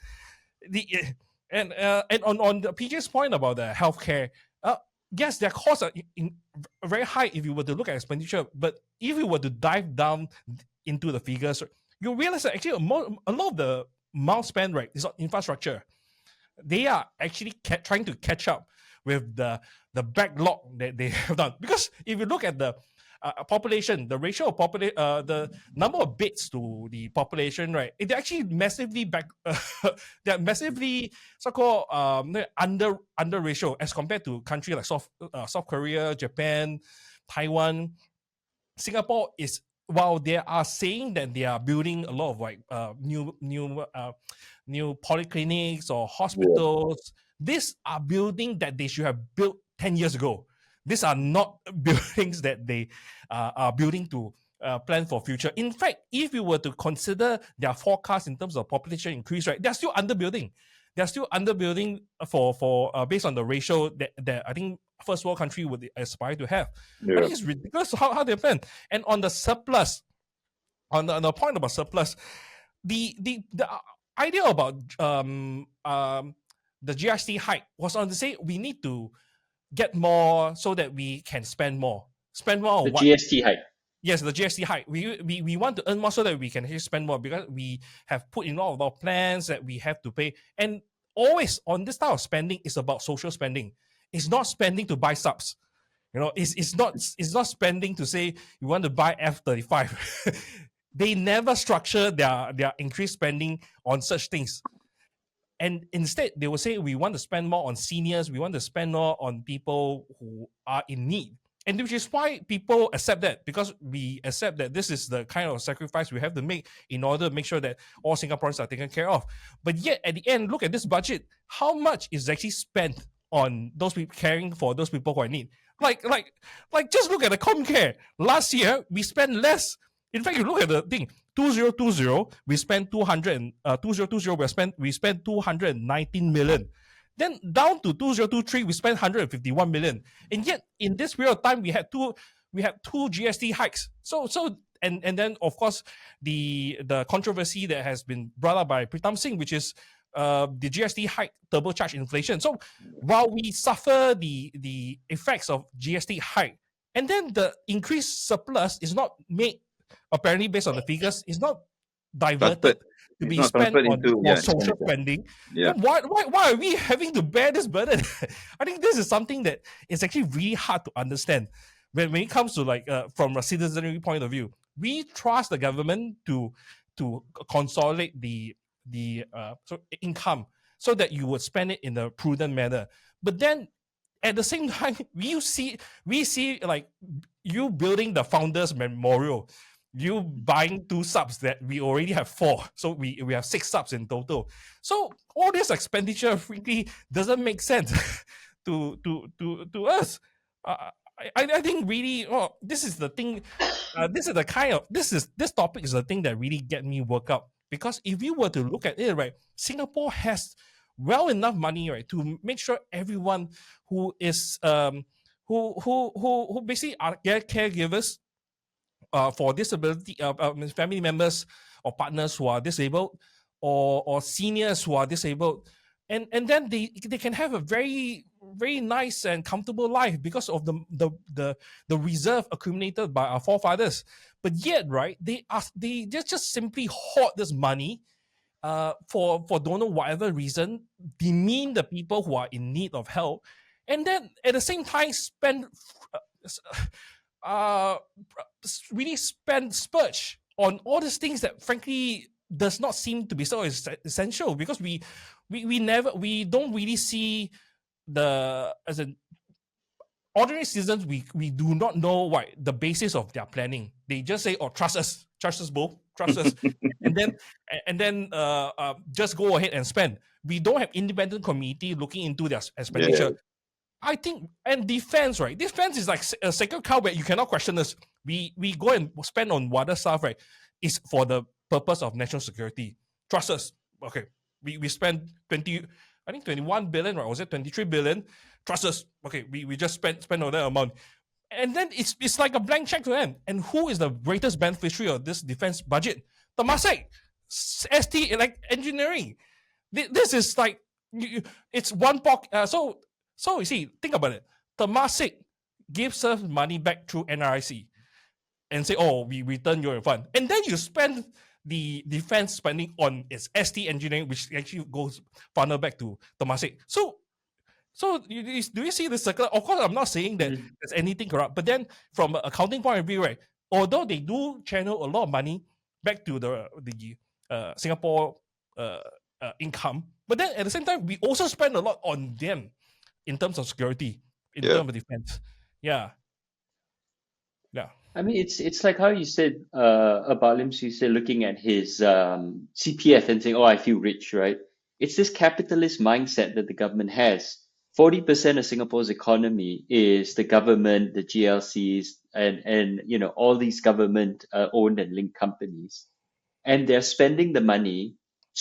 And on the PJ's point about the healthcare, yes, their costs are very high if you were to look at expenditure. But if you were to dive down into the figures, you realize that actually a lot of the amount spent, right, is on infrastructure. They are actually trying to catch up with the backlog that they have done. Because if you look at the population, the ratio of the number of beds to the population, right, they're actually massively they're massively so-called under ratio as compared to countries like South Korea, Japan, Taiwan. Singapore is, while they are saying that they are building a lot of like new polyclinics or hospitals, these are buildings that they should have built 10 years ago. These are not buildings that they are building to plan for future. In fact, if you were to consider their forecast in terms of population increase, right, they're still underbuilding. They're still underbuilding for based on the ratio that I think first world country would aspire to have. I think it's ridiculous how they plan. And on the surplus, on the point about surplus, the idea about the GST hike was on to say we need to get more so that we can spend more. Spend more on the what? GST hike. Yes, the GST hike. We want to earn more so that we can actually spend more, because we have put in all of our plans that we have to pay. And always on this type of spending is about social spending. It's not spending to buy subs. It's not spending to say you want to buy F-35. They never structure their increased spending on such things. And instead, they will say, we want to spend more on seniors. We want to spend more on people who are in need. And which is why people accept that, because we accept that this is the kind of sacrifice we have to make in order to make sure that all Singaporeans are taken care of. But yet, at the end, look at this budget. How much is actually spent on those people, caring for those people who are in need? Like, just look at the ComCare. Last year, we spent less. In fact, you look at the thing. 2020, we spent 219 million. Then down to 2023, we spent 151 million. And yet, in this period of time, we had two GST hikes. So and then of course the controversy that has been brought up by Thum Ping Tjin, which is the GST hike turbocharged inflation. So while we suffer the effects of GST hike, and then the increased surplus is not made, apparently based on the figures, is not diverted to be spent on social spending. Why are we having to bear this burden? I think this is something that is actually really hard to understand when it comes to from a citizenry point of view. We trust the government to consolidate the income so that you would spend it in a prudent manner. But then at the same time, we see like you building the Founders Memorial, you buying 2 subs that we already have 4. So we have 6 subs in total. So all this expenditure frankly doesn't make sense to us. I think really, this is the thing. This topic is the thing that really get me worked up, because if you were to look at it, right, Singapore has well enough money, right, to make sure everyone who is who basically are caregivers for disability family members or partners who are disabled, or seniors who are disabled, and then they can have a very, very nice and comfortable life because of the reserve accumulated by our forefathers. But yet, right, they just simply hoard this money for don't know whatever reason, demean the people who are in need of help, and then at the same time spend really splurge on all these things that frankly does not seem to be so essential, because we don't really see ordinary citizens, we do not know what the basis of their planning. They just say, "Oh, trust us, both, trust us," and then just go ahead and spend. We don't have independent committee looking into their expenditure. Yeah. I think, and defense, right? Defense is like a sacred cow where you cannot question us. We go and spend on whatever stuff, right? Is for the purpose of national security. Trust us. Okay, we spend 21 billion, right? Or was it 23 billion? Trust us. Okay, we just spend on that amount. And then it's like a blank check to them. And who is the greatest beneficiary of this defense budget? Temasek, ST like engineering. This is like it's one pocket. So you see, think about it. Temasek gives us money back through NRIC and say, "Oh, we return your fund," and then you spend the defense spending on its ST engineering, which actually goes funnel back to Temasek. So do you see the circle? Of course, I'm not saying that there's anything corrupt, but then from an accounting point of view, right? Although they do channel a lot of money back to the Singapore income, but then at the same time, we also spend a lot on them in terms of security, in terms of defense. Yeah. I mean, it's like how you said about Lim Swee Say looking at his CPF and saying, "Oh, I feel rich," right? It's this capitalist mindset that the government has. 40% of Singapore's economy is the government, the GLCs, and all these government owned and linked companies, and they're spending the money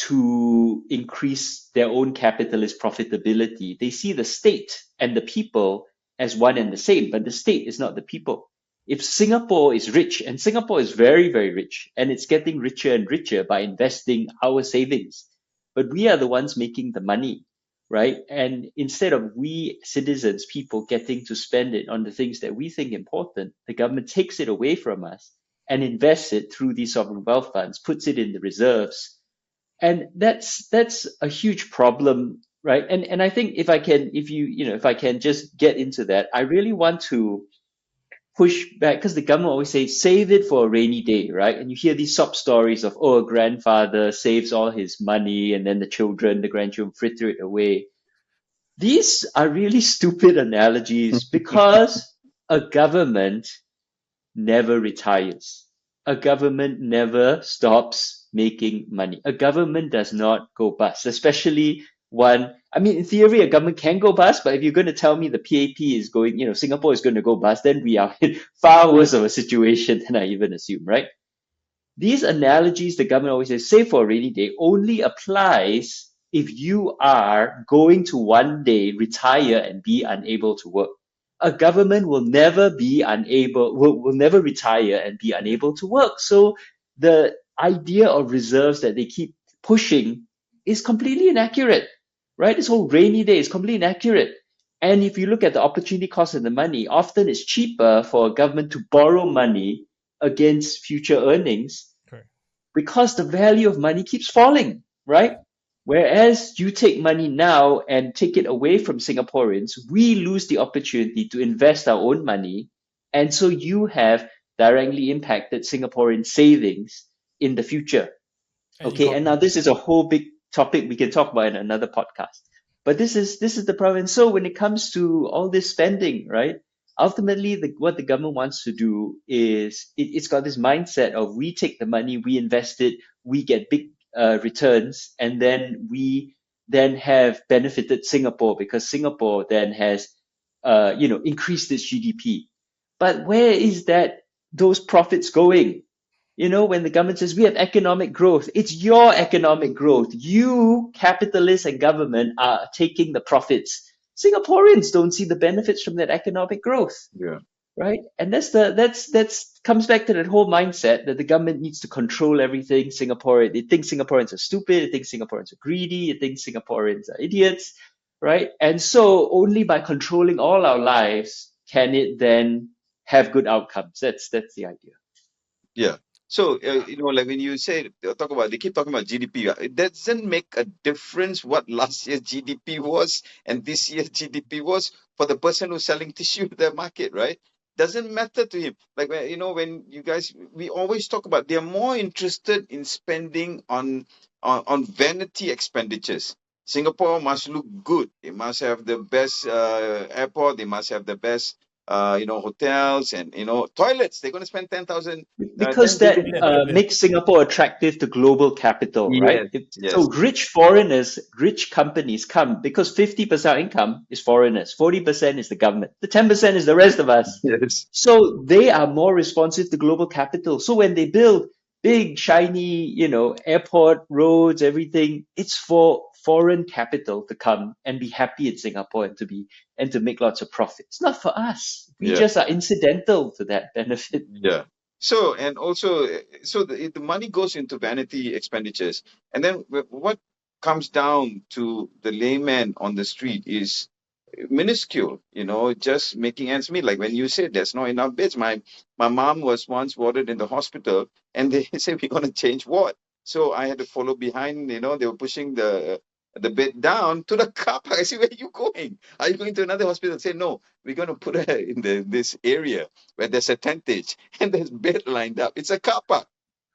to increase their own capitalist profitability. They see the state and the people as one and the same, but the state is not the people. If Singapore is rich, and Singapore is very, very rich, and it's getting richer and richer by investing our savings, but we are the ones making the money, right? And instead of we citizens, people getting to spend it on the things that we think important, the government takes it away from us and invests it through these sovereign wealth funds, puts it in the reserves. And that's a huge problem, right? And I think if I can just get into that, I really want to push back because the government always says save it for a rainy day, right? And you hear these sob stories of, oh, a grandfather saves all his money and then the grandchildren fritter it away. These are really stupid analogies because a government never retires. A government never stops making money. A government does not go bust, especially one. I mean, in theory, a government can go bust, but if you're going to tell me the PAP is going, Singapore is going to go bust, then we are in far worse of a situation than I even assume, right? These analogies the government always says, save for a rainy day, only applies if you are going to one day retire and be unable to work. A government will never will never retire and be unable to work. So the idea of reserves that they keep pushing is completely inaccurate, right? This whole rainy day is completely inaccurate. And if you look at the opportunity cost of the money, often it's cheaper for a government to borrow money against future earnings because the value of money keeps falling, right? Whereas you take money now and take it away from Singaporeans, we lose the opportunity to invest our own money. And so you have directly impacted Singaporean savings in the future. Okay, and now this is a whole big topic we can talk about in another podcast. But this is the problem. So when it comes to all this spending, right? Ultimately, what the government wants to do is it's got this mindset of we take the money, we invest it, we get big returns, and then we then have benefited Singapore because Singapore then has increased its GDP. But where is those profits going? When the government says we have economic growth, it's your economic growth. You, capitalists and government, are taking the profits. Singaporeans don't see the benefits from that economic growth. Yeah. Right? And that's comes back to that whole mindset that the government needs to control everything. It thinks Singaporeans are stupid, it thinks Singaporeans are greedy, it thinks Singaporeans are idiots, right? And so only by controlling all our lives can it then have good outcomes. That's the idea. Yeah. So, like when you say, they keep talking about GDP, it doesn't make a difference what last year's GDP was and this year's GDP was for the person who's selling tissue to the market, right? Doesn't matter to him. Like, when you guys, we always talk about, they're more interested in spending on vanity expenditures. Singapore must look good. They must have the best airport. They must have the best hotels and toilets. They're going to spend 10,000, Because 10 that billion. makes Singapore attractive to global capital, right? Yes, So yes, rich foreigners, rich companies come because 50% of income is foreigners, 40% is the government, the 10% is the rest of us. yes, So they are more responsive to global capital. So when they build big, shiny, airport, roads, everything, it's for foreign capital to come and be happy in Singapore and to make lots of profit. It's not for us. We yeah. just are incidental to that benefit. Yeah. So, and also, so the money goes into vanity expenditures. And then what comes down to the layman on the street is minuscule, just making ends meet. Like when you said there's not enough beds. My mom was once warded in the hospital and they said we're going to change ward. So I had to follow behind, they were pushing the bed down to the car park. I said, where are you going? Are you going to another hospital? Say, no, we're going to put her in this area where there's a tentage and there's bed lined up. It's a car park.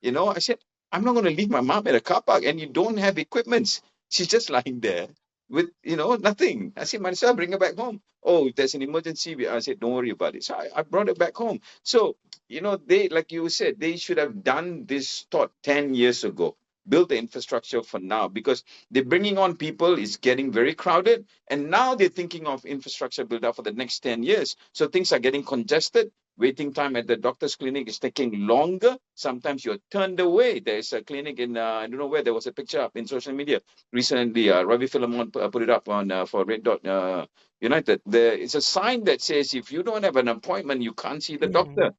I said, I'm not going to leave my mom at a car park and you don't have equipments. She's just lying there with, nothing. I said, myself, bring her back home. Oh, if there's an emergency, I said, don't worry about it. So I brought her back home. So, they, like you said, they should have done this thought 10 years ago. Build the infrastructure for now because they're bringing on people, it's getting very crowded. And now they're thinking of infrastructure build up for the next 10 years. So things are getting congested. Waiting time at the doctor's clinic is taking longer. Sometimes you're turned away. There's a clinic in, I don't know where, there was a picture up in social media recently. Ravi Philemon put it up on for Red Dot United. It's a sign that says if you don't have an appointment, you can't see the doctor.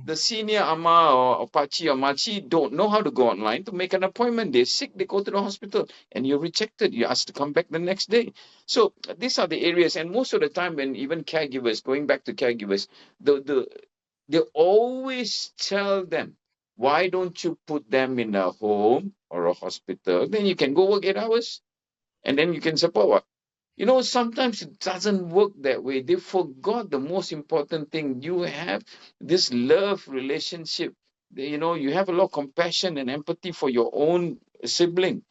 The senior ama or pachi or machi don't know how to go online to make an appointment. They're sick, they go to the hospital and you're rejected. You're asked to come back the next day. So these are the areas. And most of the time when even caregivers, going back to caregivers, they always tell them, why don't you put them in a home or a hospital? Then you can go work 8 hours and then you can support what? Sometimes it doesn't work that way. They forgot the most important thing. You have this love relationship. You have a lot of compassion and empathy for your own sibling.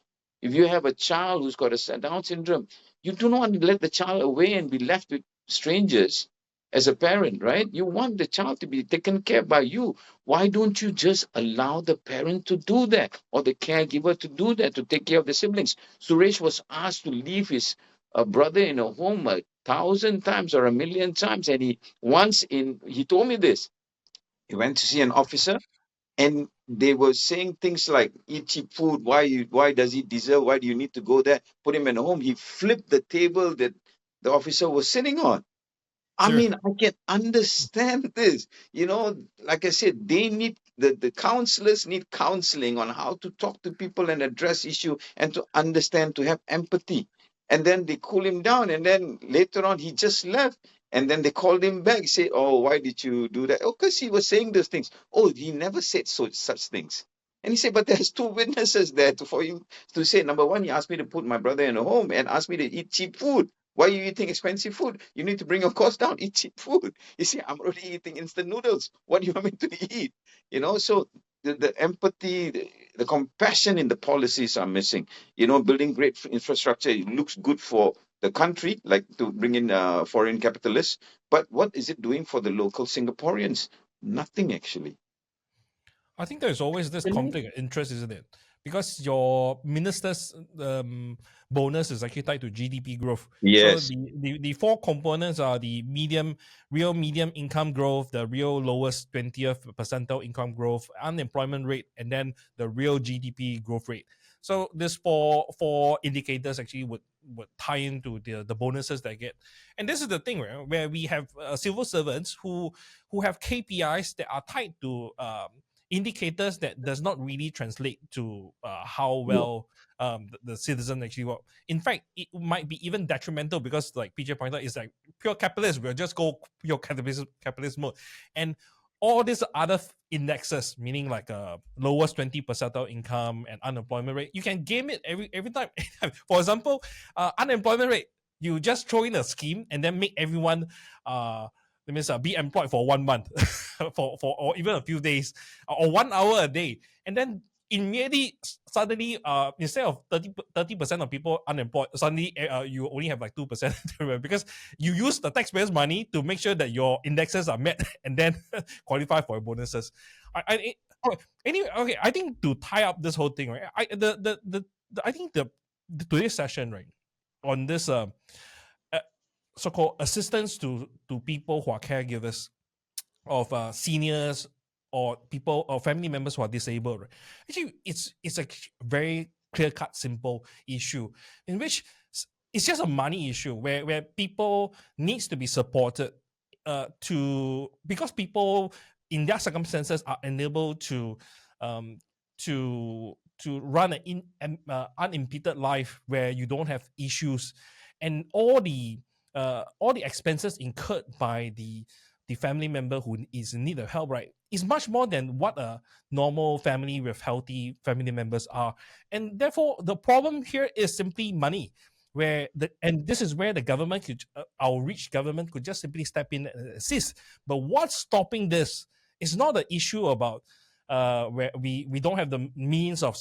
If you have a child who's got a Down syndrome, you do not want to let the child away and be left with strangers as a parent, right? You want the child to be taken care by you. Why don't you just allow the parent to do that or the caregiver to do that, to take care of the siblings? Suresh was asked to leave his brother in a home 1,000 times or 1,000,000 times. And he told me this. He went to see an officer and they were saying things like, eat cheap food, why does he deserve, why do you need to go there? Put him in a home. He flipped the table that the officer was sitting on. I Sure. mean, I can understand this. Like I said, they need the counselors need counseling on how to talk to people and address issue and to understand, to have empathy. And then they cool him down, and then later on he just left. And then they called him back, say, "Oh, why did you do that?" Oh, because he was saying those things. Oh, he never said such things. And he said, "But there's two witnesses there for you to say. Number one, he asked me to put my brother in a home and asked me to eat cheap food. Why are you eating expensive food? You need to bring your cost down, eat cheap food." You see, I'm already eating instant noodles. What do you want me to eat? So the empathy, the compassion in the policies are missing. Building great infrastructure, it looks good for the country, like to bring in foreign capitalists. But what is it doing for the local Singaporeans? Nothing, actually. I think there's always this conflict of interest, isn't it? Because your minister's bonus is actually tied to GDP growth. So Yes. the four components are the real medium income growth, the real lowest 20th percentile income growth, unemployment rate, and then the real GDP growth rate. So this four indicators actually would tie into the bonuses they get. And this is the thing, right, where we have civil servants who have KPIs that are tied to indicators that does not really translate to how well the citizen actually work. In fact, it might be even detrimental because, like PJ pointed out, it's like pure capitalist. We'll just go pure capitalist mode. And all these other indexes, meaning like lowest 20 percentile income and unemployment rate, you can game it every time. For example, unemployment rate, you just throw in a scheme and then make everyone that means be employed for 1 month or even a few days or 1 hour a day, and then immediately suddenly instead of 30% of people unemployed, suddenly you only have like 2% because you use the taxpayers' money to make sure that your indexes are met and then qualify for bonuses. Anyway, okay, I think to tie up this whole thing, right? I think the today's session, right, on this so-called assistance to people who are caregivers of seniors or people or family members who are disabled, right? Actually, it's a very clear-cut, simple issue in which it's just a money issue where people needs to be supported because people in their circumstances are unable to um, to run an unimpeded life where you don't have issues, and all the expenses incurred by the family member who is in need of help, right, is much more than what a normal family with healthy family members are. And therefore, the problem here is simply money, and this is where the government could, our rich government could just simply step in and assist. But what's stopping this is not an issue about where we don't have the means of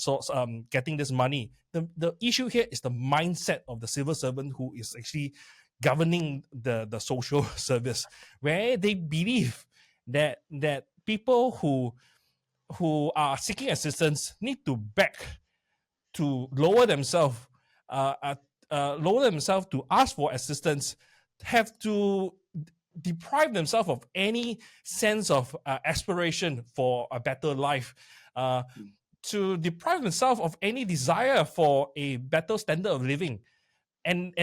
getting this money. The issue here is the mindset of the civil servant who is actually governing the social service, where they believe that people who are seeking assistance need to beg to lower themselves, to ask for assistance, have to deprive themselves of any sense of aspiration for a better life, to deprive themselves of any desire for a better standard of living. And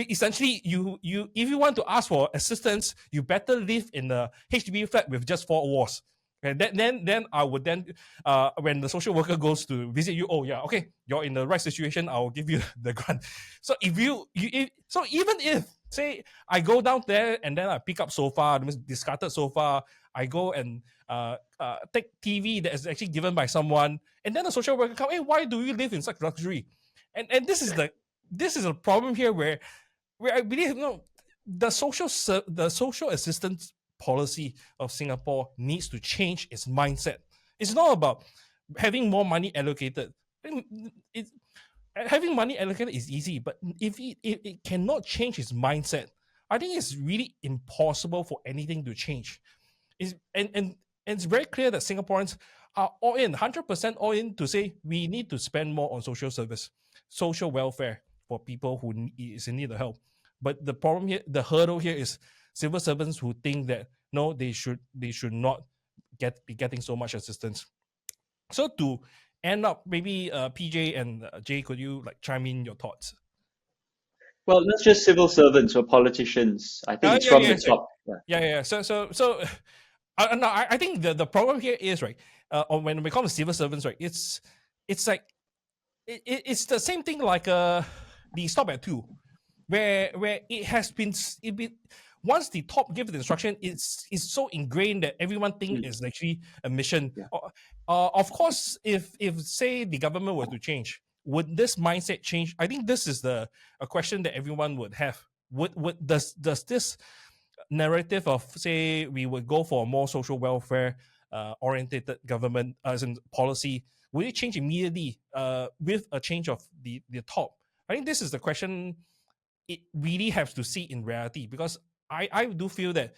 essentially, you if you want to ask for assistance, you better live in a HDB flat with just 4 walls. And then I would when the social worker goes to visit you, oh yeah, okay, you're in the right situation, I'll give you the grant. So so even if say I go down there and then I pick up sofa, discarded sofa, I go and take TV that is actually given by someone, and then the social worker come, hey, why do you live in such luxury? And this is a problem here where I believe the social assistance policy of Singapore needs to change its mindset. It's not about having more money allocated. Having money allocated is easy, but if it cannot change its mindset, I think it's really impossible for anything to change. And it's very clear that Singaporeans are all in, 100% all in, to say we need to spend more on social service, social welfare for people who is in need of help. But the problem here, the hurdle here, is civil servants who think that no, they should not be getting so much assistance. So to end up, maybe PJ and Jay, could you like chime in your thoughts? Well, not just civil servants or politicians. I think it's from the top. Yeah. So I think the problem here is, right, when we call the civil servants, right, it's like it's the same thing like the stop at 2, where it has been once the top give the instruction, it's so ingrained that everyone thinks it's actually a mission. Yeah. Of course, if say the government were to change, would this mindset change? I think this is a question that everyone would have. Does this narrative of, say, we would go for a more social welfare orientated government as in policy, will it change immediately with a change of the top? I think this is the question it really has to see in reality, because I do feel that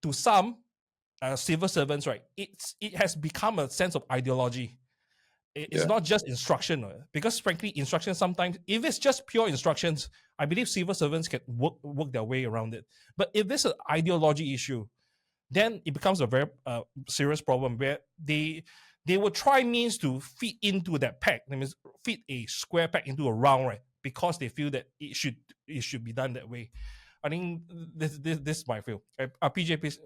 to some civil servants, right, it has become a sense of ideology. It's not just instruction, because frankly, instruction sometimes, if it's just pure instructions, I believe civil servants can work their way around it. But if there's an ideology issue, then it becomes a very serious problem where they will try means to fit into that pack. That means fit a square peg into a round, right? Because they feel that it should be done that way. I think this is my feel. PJ, please.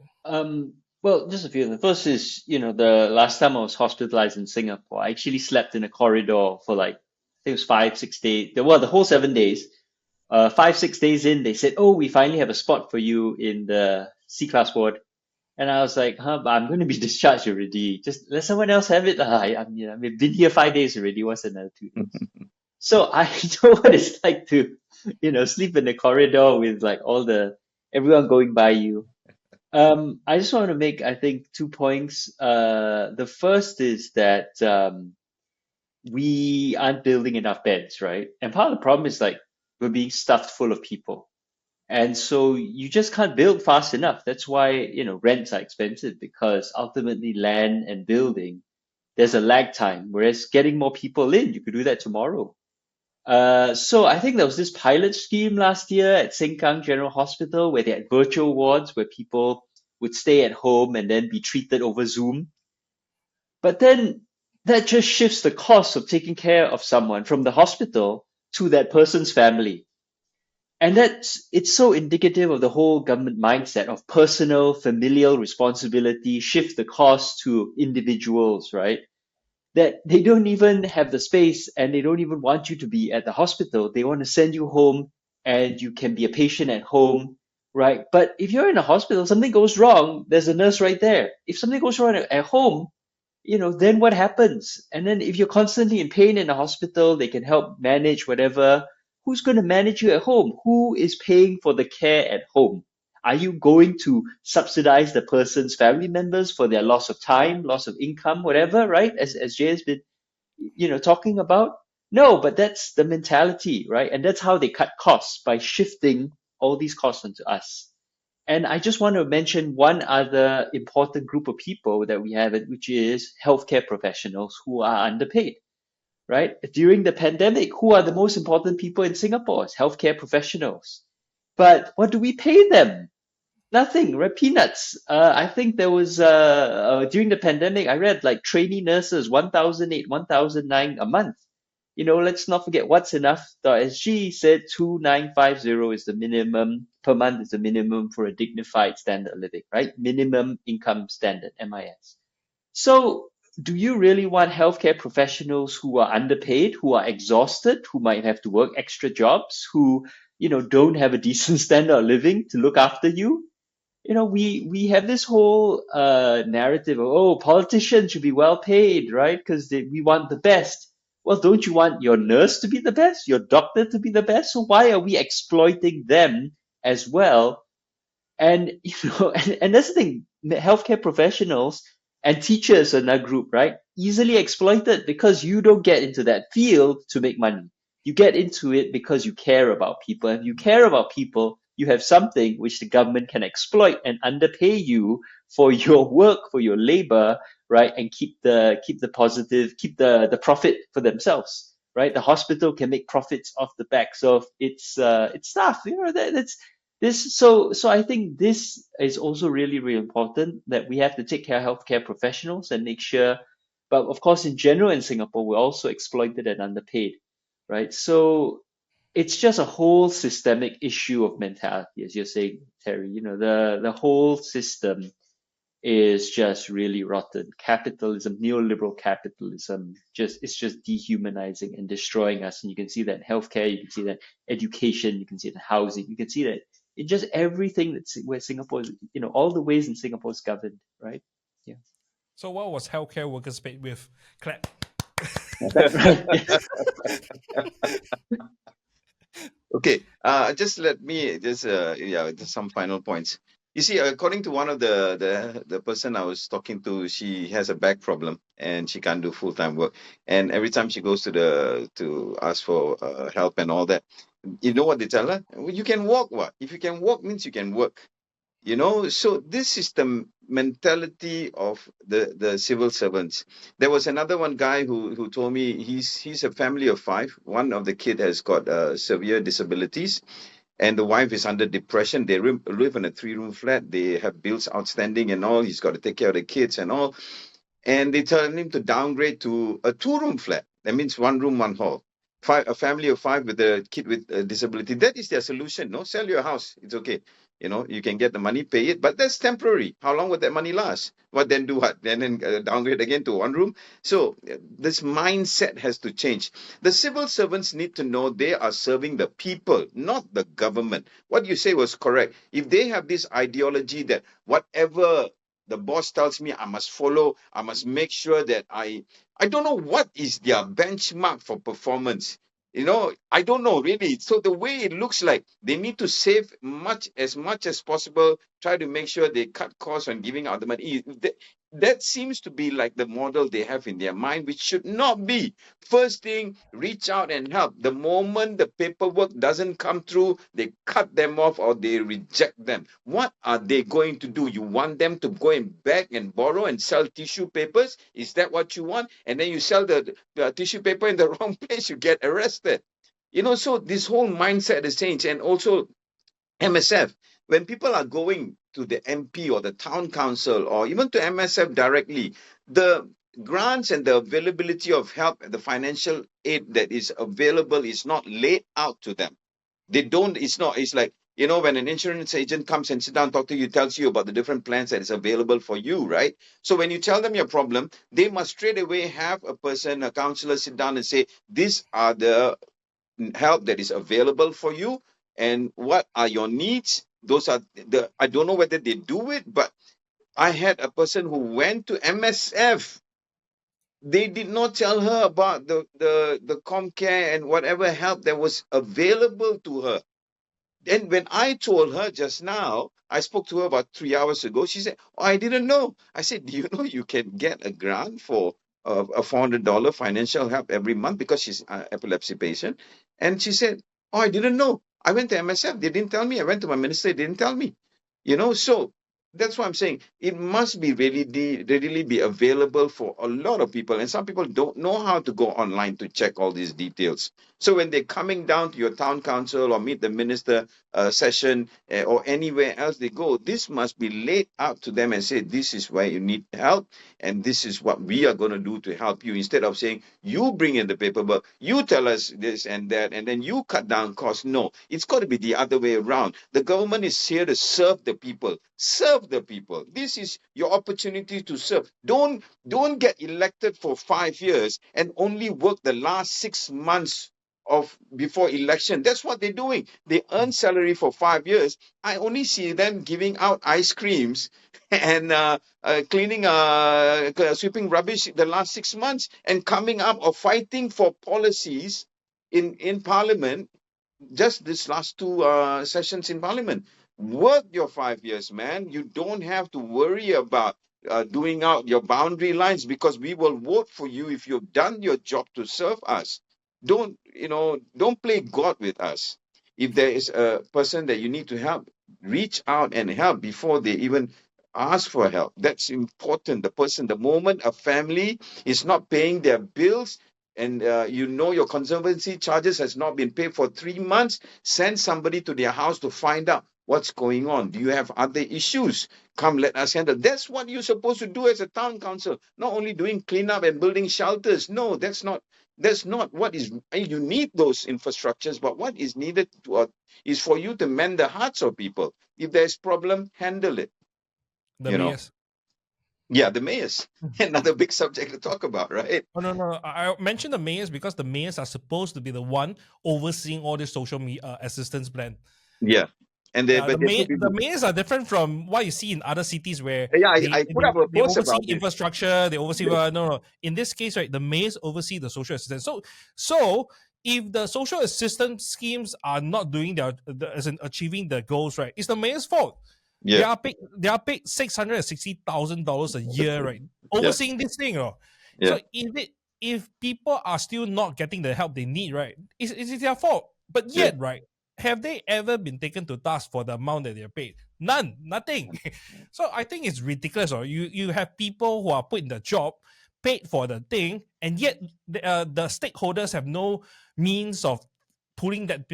Well, just a few. The first is, the last time I was hospitalized in Singapore, I actually slept in a corridor for I think it was 5-6 days. Well, the whole 7 days. 5-6 days in, they said, "Oh, we finally have a spot for you in the C-class ward." And I was like, but I'm going to be discharged already. Just let someone else have it. I've been here 5 days already. What's another 2 days? So I know what it's like to, sleep in the corridor with everyone going by you. I just want to make, I think, 2 points. The first is that we aren't building enough beds, right? And part of the problem is like we're being stuffed full of people. And so you just can't build fast enough. That's why, rents are expensive because ultimately land and building, there's a lag time. Whereas getting more people in, you could do that tomorrow. So I think there was this pilot scheme last year at Sengkang General Hospital where they had virtual wards where people would stay at home and then be treated over Zoom. But then that just shifts the cost of taking care of someone from the hospital to that person's family. And it's so indicative of the whole government mindset of personal, familial responsibility, shift the cost to individuals, right? That they don't even have the space and they don't even want you to be at the hospital. They want to send you home and you can be a patient at home, right? But if you're in a hospital, something goes wrong, there's a nurse right there. If something goes wrong at home, then what happens? And then if you're constantly in pain in a hospital, they can help manage whatever. Who's going to manage you at home? Who is paying for the care at home? Are you going to subsidize the person's family members for their loss of time, loss of income, whatever, right? As Jay has been, talking about? No, but that's the mentality, right? And that's how they cut costs by shifting all these costs onto us. And I just want to mention one other important group of people that we have, which is healthcare professionals who are underpaid, right? During the pandemic, who are the most important people in Singapore? It's healthcare professionals. But what do we pay them? Nothing, right? Peanuts. I think there was during the pandemic, I read like trainee nurses, 1,008, 1,009 a month. Let's not forget what's enough.sg said 2,950 is the minimum per month is the minimum for a dignified standard of living, right? Minimum income standard, MIS. So do you really want healthcare professionals who are underpaid, who are exhausted, who might have to work extra jobs, who, don't have a decent standard of living to look after you? We have this whole narrative of, oh, politicians should be well paid, right? Because we want the best. Well, don't you want your nurse to be the best, your doctor to be the best? So why are we exploiting them as well? And and that's the thing, healthcare professionals and teachers in that group, right? Easily exploited because you don't get into that field to make money. You get into it because you care about people. And if you care about people, you have something which the government can exploit and underpay you for your work, for your labor, right? And keep the profit for themselves, right? The hospital can make profits off the backs of its staff. That's this so I think this is also really, really important that we have to take care of healthcare professionals and make sure, but of course in general in Singapore we're also exploited and underpaid, right? So it's just a whole systemic issue of mentality, as you're saying, Terry. The whole system is just really rotten. Capitalism, neoliberal capitalism, it's just dehumanizing and destroying us. And you can see that in healthcare, you can see that in education, you can see it in housing, you can see that in just everything that's where Singapore is, all the ways in Singapore is governed, right? Yeah. So what was healthcare workers paid with? Clap. Right. Okay, just let me just some final points. You see, according to one of the person I was talking to, she has a back problem and she can't do full time work. And every time she goes to ask for help and all that, you know what they tell her? Well, you can walk. What if you can walk means you can work? So this is the mentality of the civil servants. There was another one guy who told me he's a family of five. One of the kid has got severe disabilities and the wife is under depression. They live in a 3-room flat. They have bills outstanding and all. He's got to take care of the kids and all, and they tell him to downgrade to a 2-room flat. That means 1 room, 1 hall. A family of 5 with a kid with a disability. That is their solution. No, sell your house. It's okay. You can get the money, pay it, but that's temporary. How long would that money last? What then do what? Then downgrade again to 1 room. So this mindset has to change. The civil servants need to know they are serving the people, not the government. What you say was correct. If they have this ideology that whatever the boss tells me I must follow, I must make sure that I don't know what is their benchmark for performance. I don't know really. So the way it looks like, they need to save as much as possible, try to make sure they cut costs on giving out the money. That seems to be like the model they have in their mind, which should not be. First thing, reach out and help. The moment the paperwork doesn't come through, they cut them off or they reject them. What are they going to do? You want them to go and beg and borrow and sell tissue papers? Is that what you want? And then you sell the tissue paper in the wrong place, you get arrested. So this whole mindset has changed. And also MSF, when people are going to the MP or the town council or even to MSF directly, the grants and the availability of help, the financial aid that is available is not laid out to them. They don't, it's like, when an insurance agent comes and sit down, talk to you, tells you about the different plans that is available for you, right? So when you tell them your problem, they must straight away have a counselor sit down and say, these are the help that is available for you and what are your needs. Those are I don't know whether they do it, but I had a person who went to MSF. They did not tell her about the ComCare and whatever help that was available to her. And when I told her just now, I spoke to her about 3 hours ago. She said, "Oh, I didn't know." I said, "Do you know you can get a grant for a $400 financial help every month because she's an epilepsy patient?" And she said, "Oh, I didn't know. I went to MSF. They didn't tell me. I went to my minister. They didn't tell me." So that's what I'm saying. It must be readily be available for a lot of people. And some people don't know how to go online to check all these details. So when they're coming down to your town council or meet the minister session or anywhere else they go, this must be laid out to them and say, this is where you need help and this is what we are going to do to help you, instead of saying, you bring in the paperwork, you tell us this and that, and then you cut down costs. No, it's got to be the other way around. The government is here to serve the people. Serve the people. This is your opportunity to serve. Don't get elected for 5 years and only work the last 6 months of before election. That's what they're doing. They earn salary for 5 years. I only see them giving out ice creams and cleaning, sweeping rubbish the last 6 months and coming up or fighting for policies in Parliament. Just this last two sessions in Parliament. Work your 5 years, man. You don't have to worry about doing out your boundary lines, because we will vote for you if you've done your job to serve us. Don't play God with us. If there is a person that you need to help, reach out and help before they even ask for help. That's important. The moment a family is not paying their bills, and your conservancy charges has not been paid for 3 months, send somebody to their house to find out what's going on. Do you have other issues? Come, let us handle. That's what you're supposed to do as a town council. Not only doing cleanup and building shelters. No, that's not what is. You need those infrastructures, but what is needed is for you to mend the hearts of people. If there's problem, handle it. The you know mayors. yeah, the mayors. Another big subject to talk about, right? Oh, no. I mentioned the mayors because the mayors are supposed to be the one overseeing all this social assistance plan. Yeah. And they, Yeah, but they put the people. mayors are different from what you see in other cities where Yeah, they, I put they, up a they post oversee about this. infrastructure, they oversee Yes. no. In this case, right, the mayors oversee the social assistance. So if the social assistance schemes are not doing as in achieving the goals, right, it's the mayor's fault. Yeah. They are paid $660,000 a year, right? Yeah. Overseeing this thing, Yeah. So if people are still not getting the help they need, right, it's their fault. But Yeah. yet, right, have they ever been taken to task for the amount that they're paid? Nothing. So I think it's ridiculous. Or you have people who are put in the job, paid for the thing, and yet the stakeholders have no means of pulling that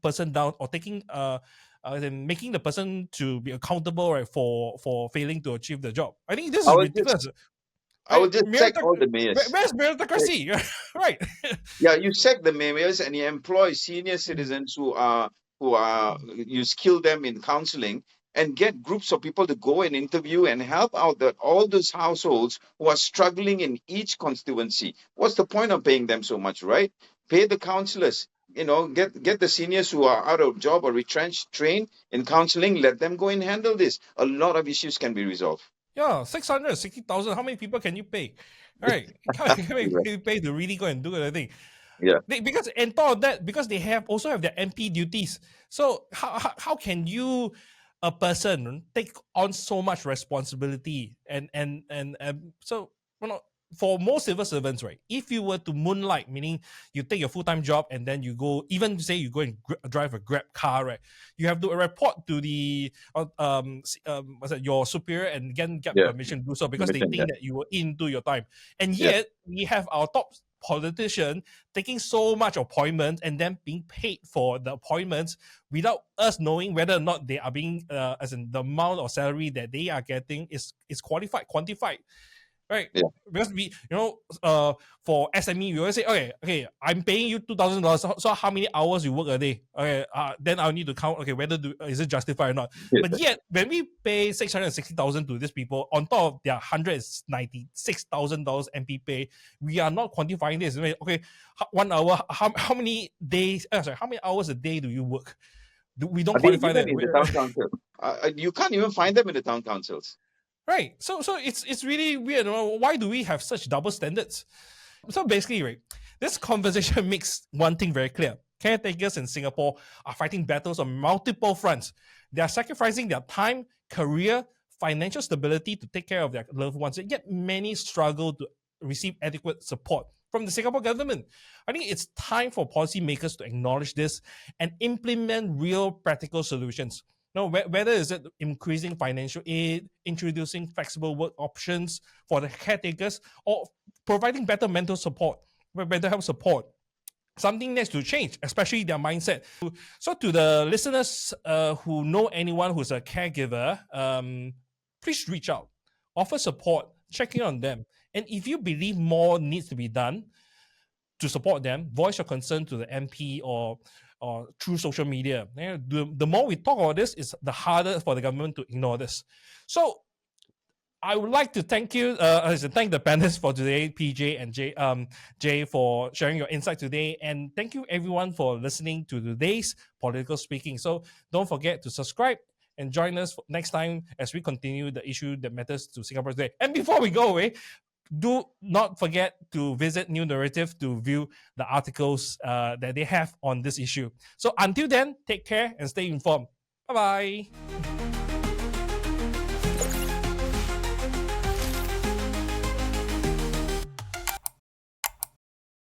person down or taking then making the person to be accountable, right, for failing to achieve the job. I think this I is will ridiculous. just sack all the mayors. Where's meritocracy? Right. Yeah, you sack the mayors and you employ senior citizens you skill them in counseling and get groups of people to go and interview and help out all those households who are struggling in each constituency. What's the point of paying them so much, right? Pay the counselors. Get the seniors who are out of job or retrenched, trained in counseling. Let them go and handle this. A lot of issues can be resolved. Yeah, 660,000. How many people can you pay? All right, how many people can you pay to really go and do anything? Yeah. Because on top of that, because they also have their MP duties. So how can you, a person, take on so much responsibility and so for most civil servants, right? If you were to moonlight, meaning you take your full-time job and then you go, even say you go and drive a Grab car, right? You have to report to the what's that, your superior, and get permission to do so, because they think that you were into your time. And yet we have our top politician taking so much appointments and then being paid for the appointments without us knowing whether or not they are being as in the amount of salary that they are getting is quantified, right? Yeah. Because we, for SME, we always say, okay, I'm paying you $2,000. So how many hours you work a day? Okay, then I'll need to count. Okay, whether is it justified or not? But yet, when we pay $660,000 to these people on top of their $196,000 MP pay, we are not quantifying this. Okay, 1 hour. How many days? How many hours a day do you work? We don't quantify that. In the town council. You can't even find them in the town councils. Right. So it's really weird. Why do we have such double standards? So basically, right, this conversation makes one thing very clear. Caretakers in Singapore are fighting battles on multiple fronts. They are sacrificing their time, career, financial stability to take care of their loved ones, and yet many struggle to receive adequate support from the Singapore government. I think it's time for policymakers to acknowledge this and implement real practical solutions. No, whether is it increasing financial aid, introducing flexible work options for the caretakers, or providing better mental support, better health support. Something needs to change, especially their mindset. So to the listeners who know anyone who's a caregiver, please reach out, offer support, check in on them. And if you believe more needs to be done to support them, voice your concern to the MP or through social media. The more we talk about this, is the harder for the government to ignore this. So I would like to thank you, thank the panelists for today, PJ and Jay, for sharing your insight today. And thank you everyone for listening to today's Political Speaking. So don't forget to subscribe and join us next time as we continue the issue that matters to Singapore today. And before we go away, do not forget to visit New Naratif to view the articles that they have on this issue. So until then, take care and stay informed. Bye-bye.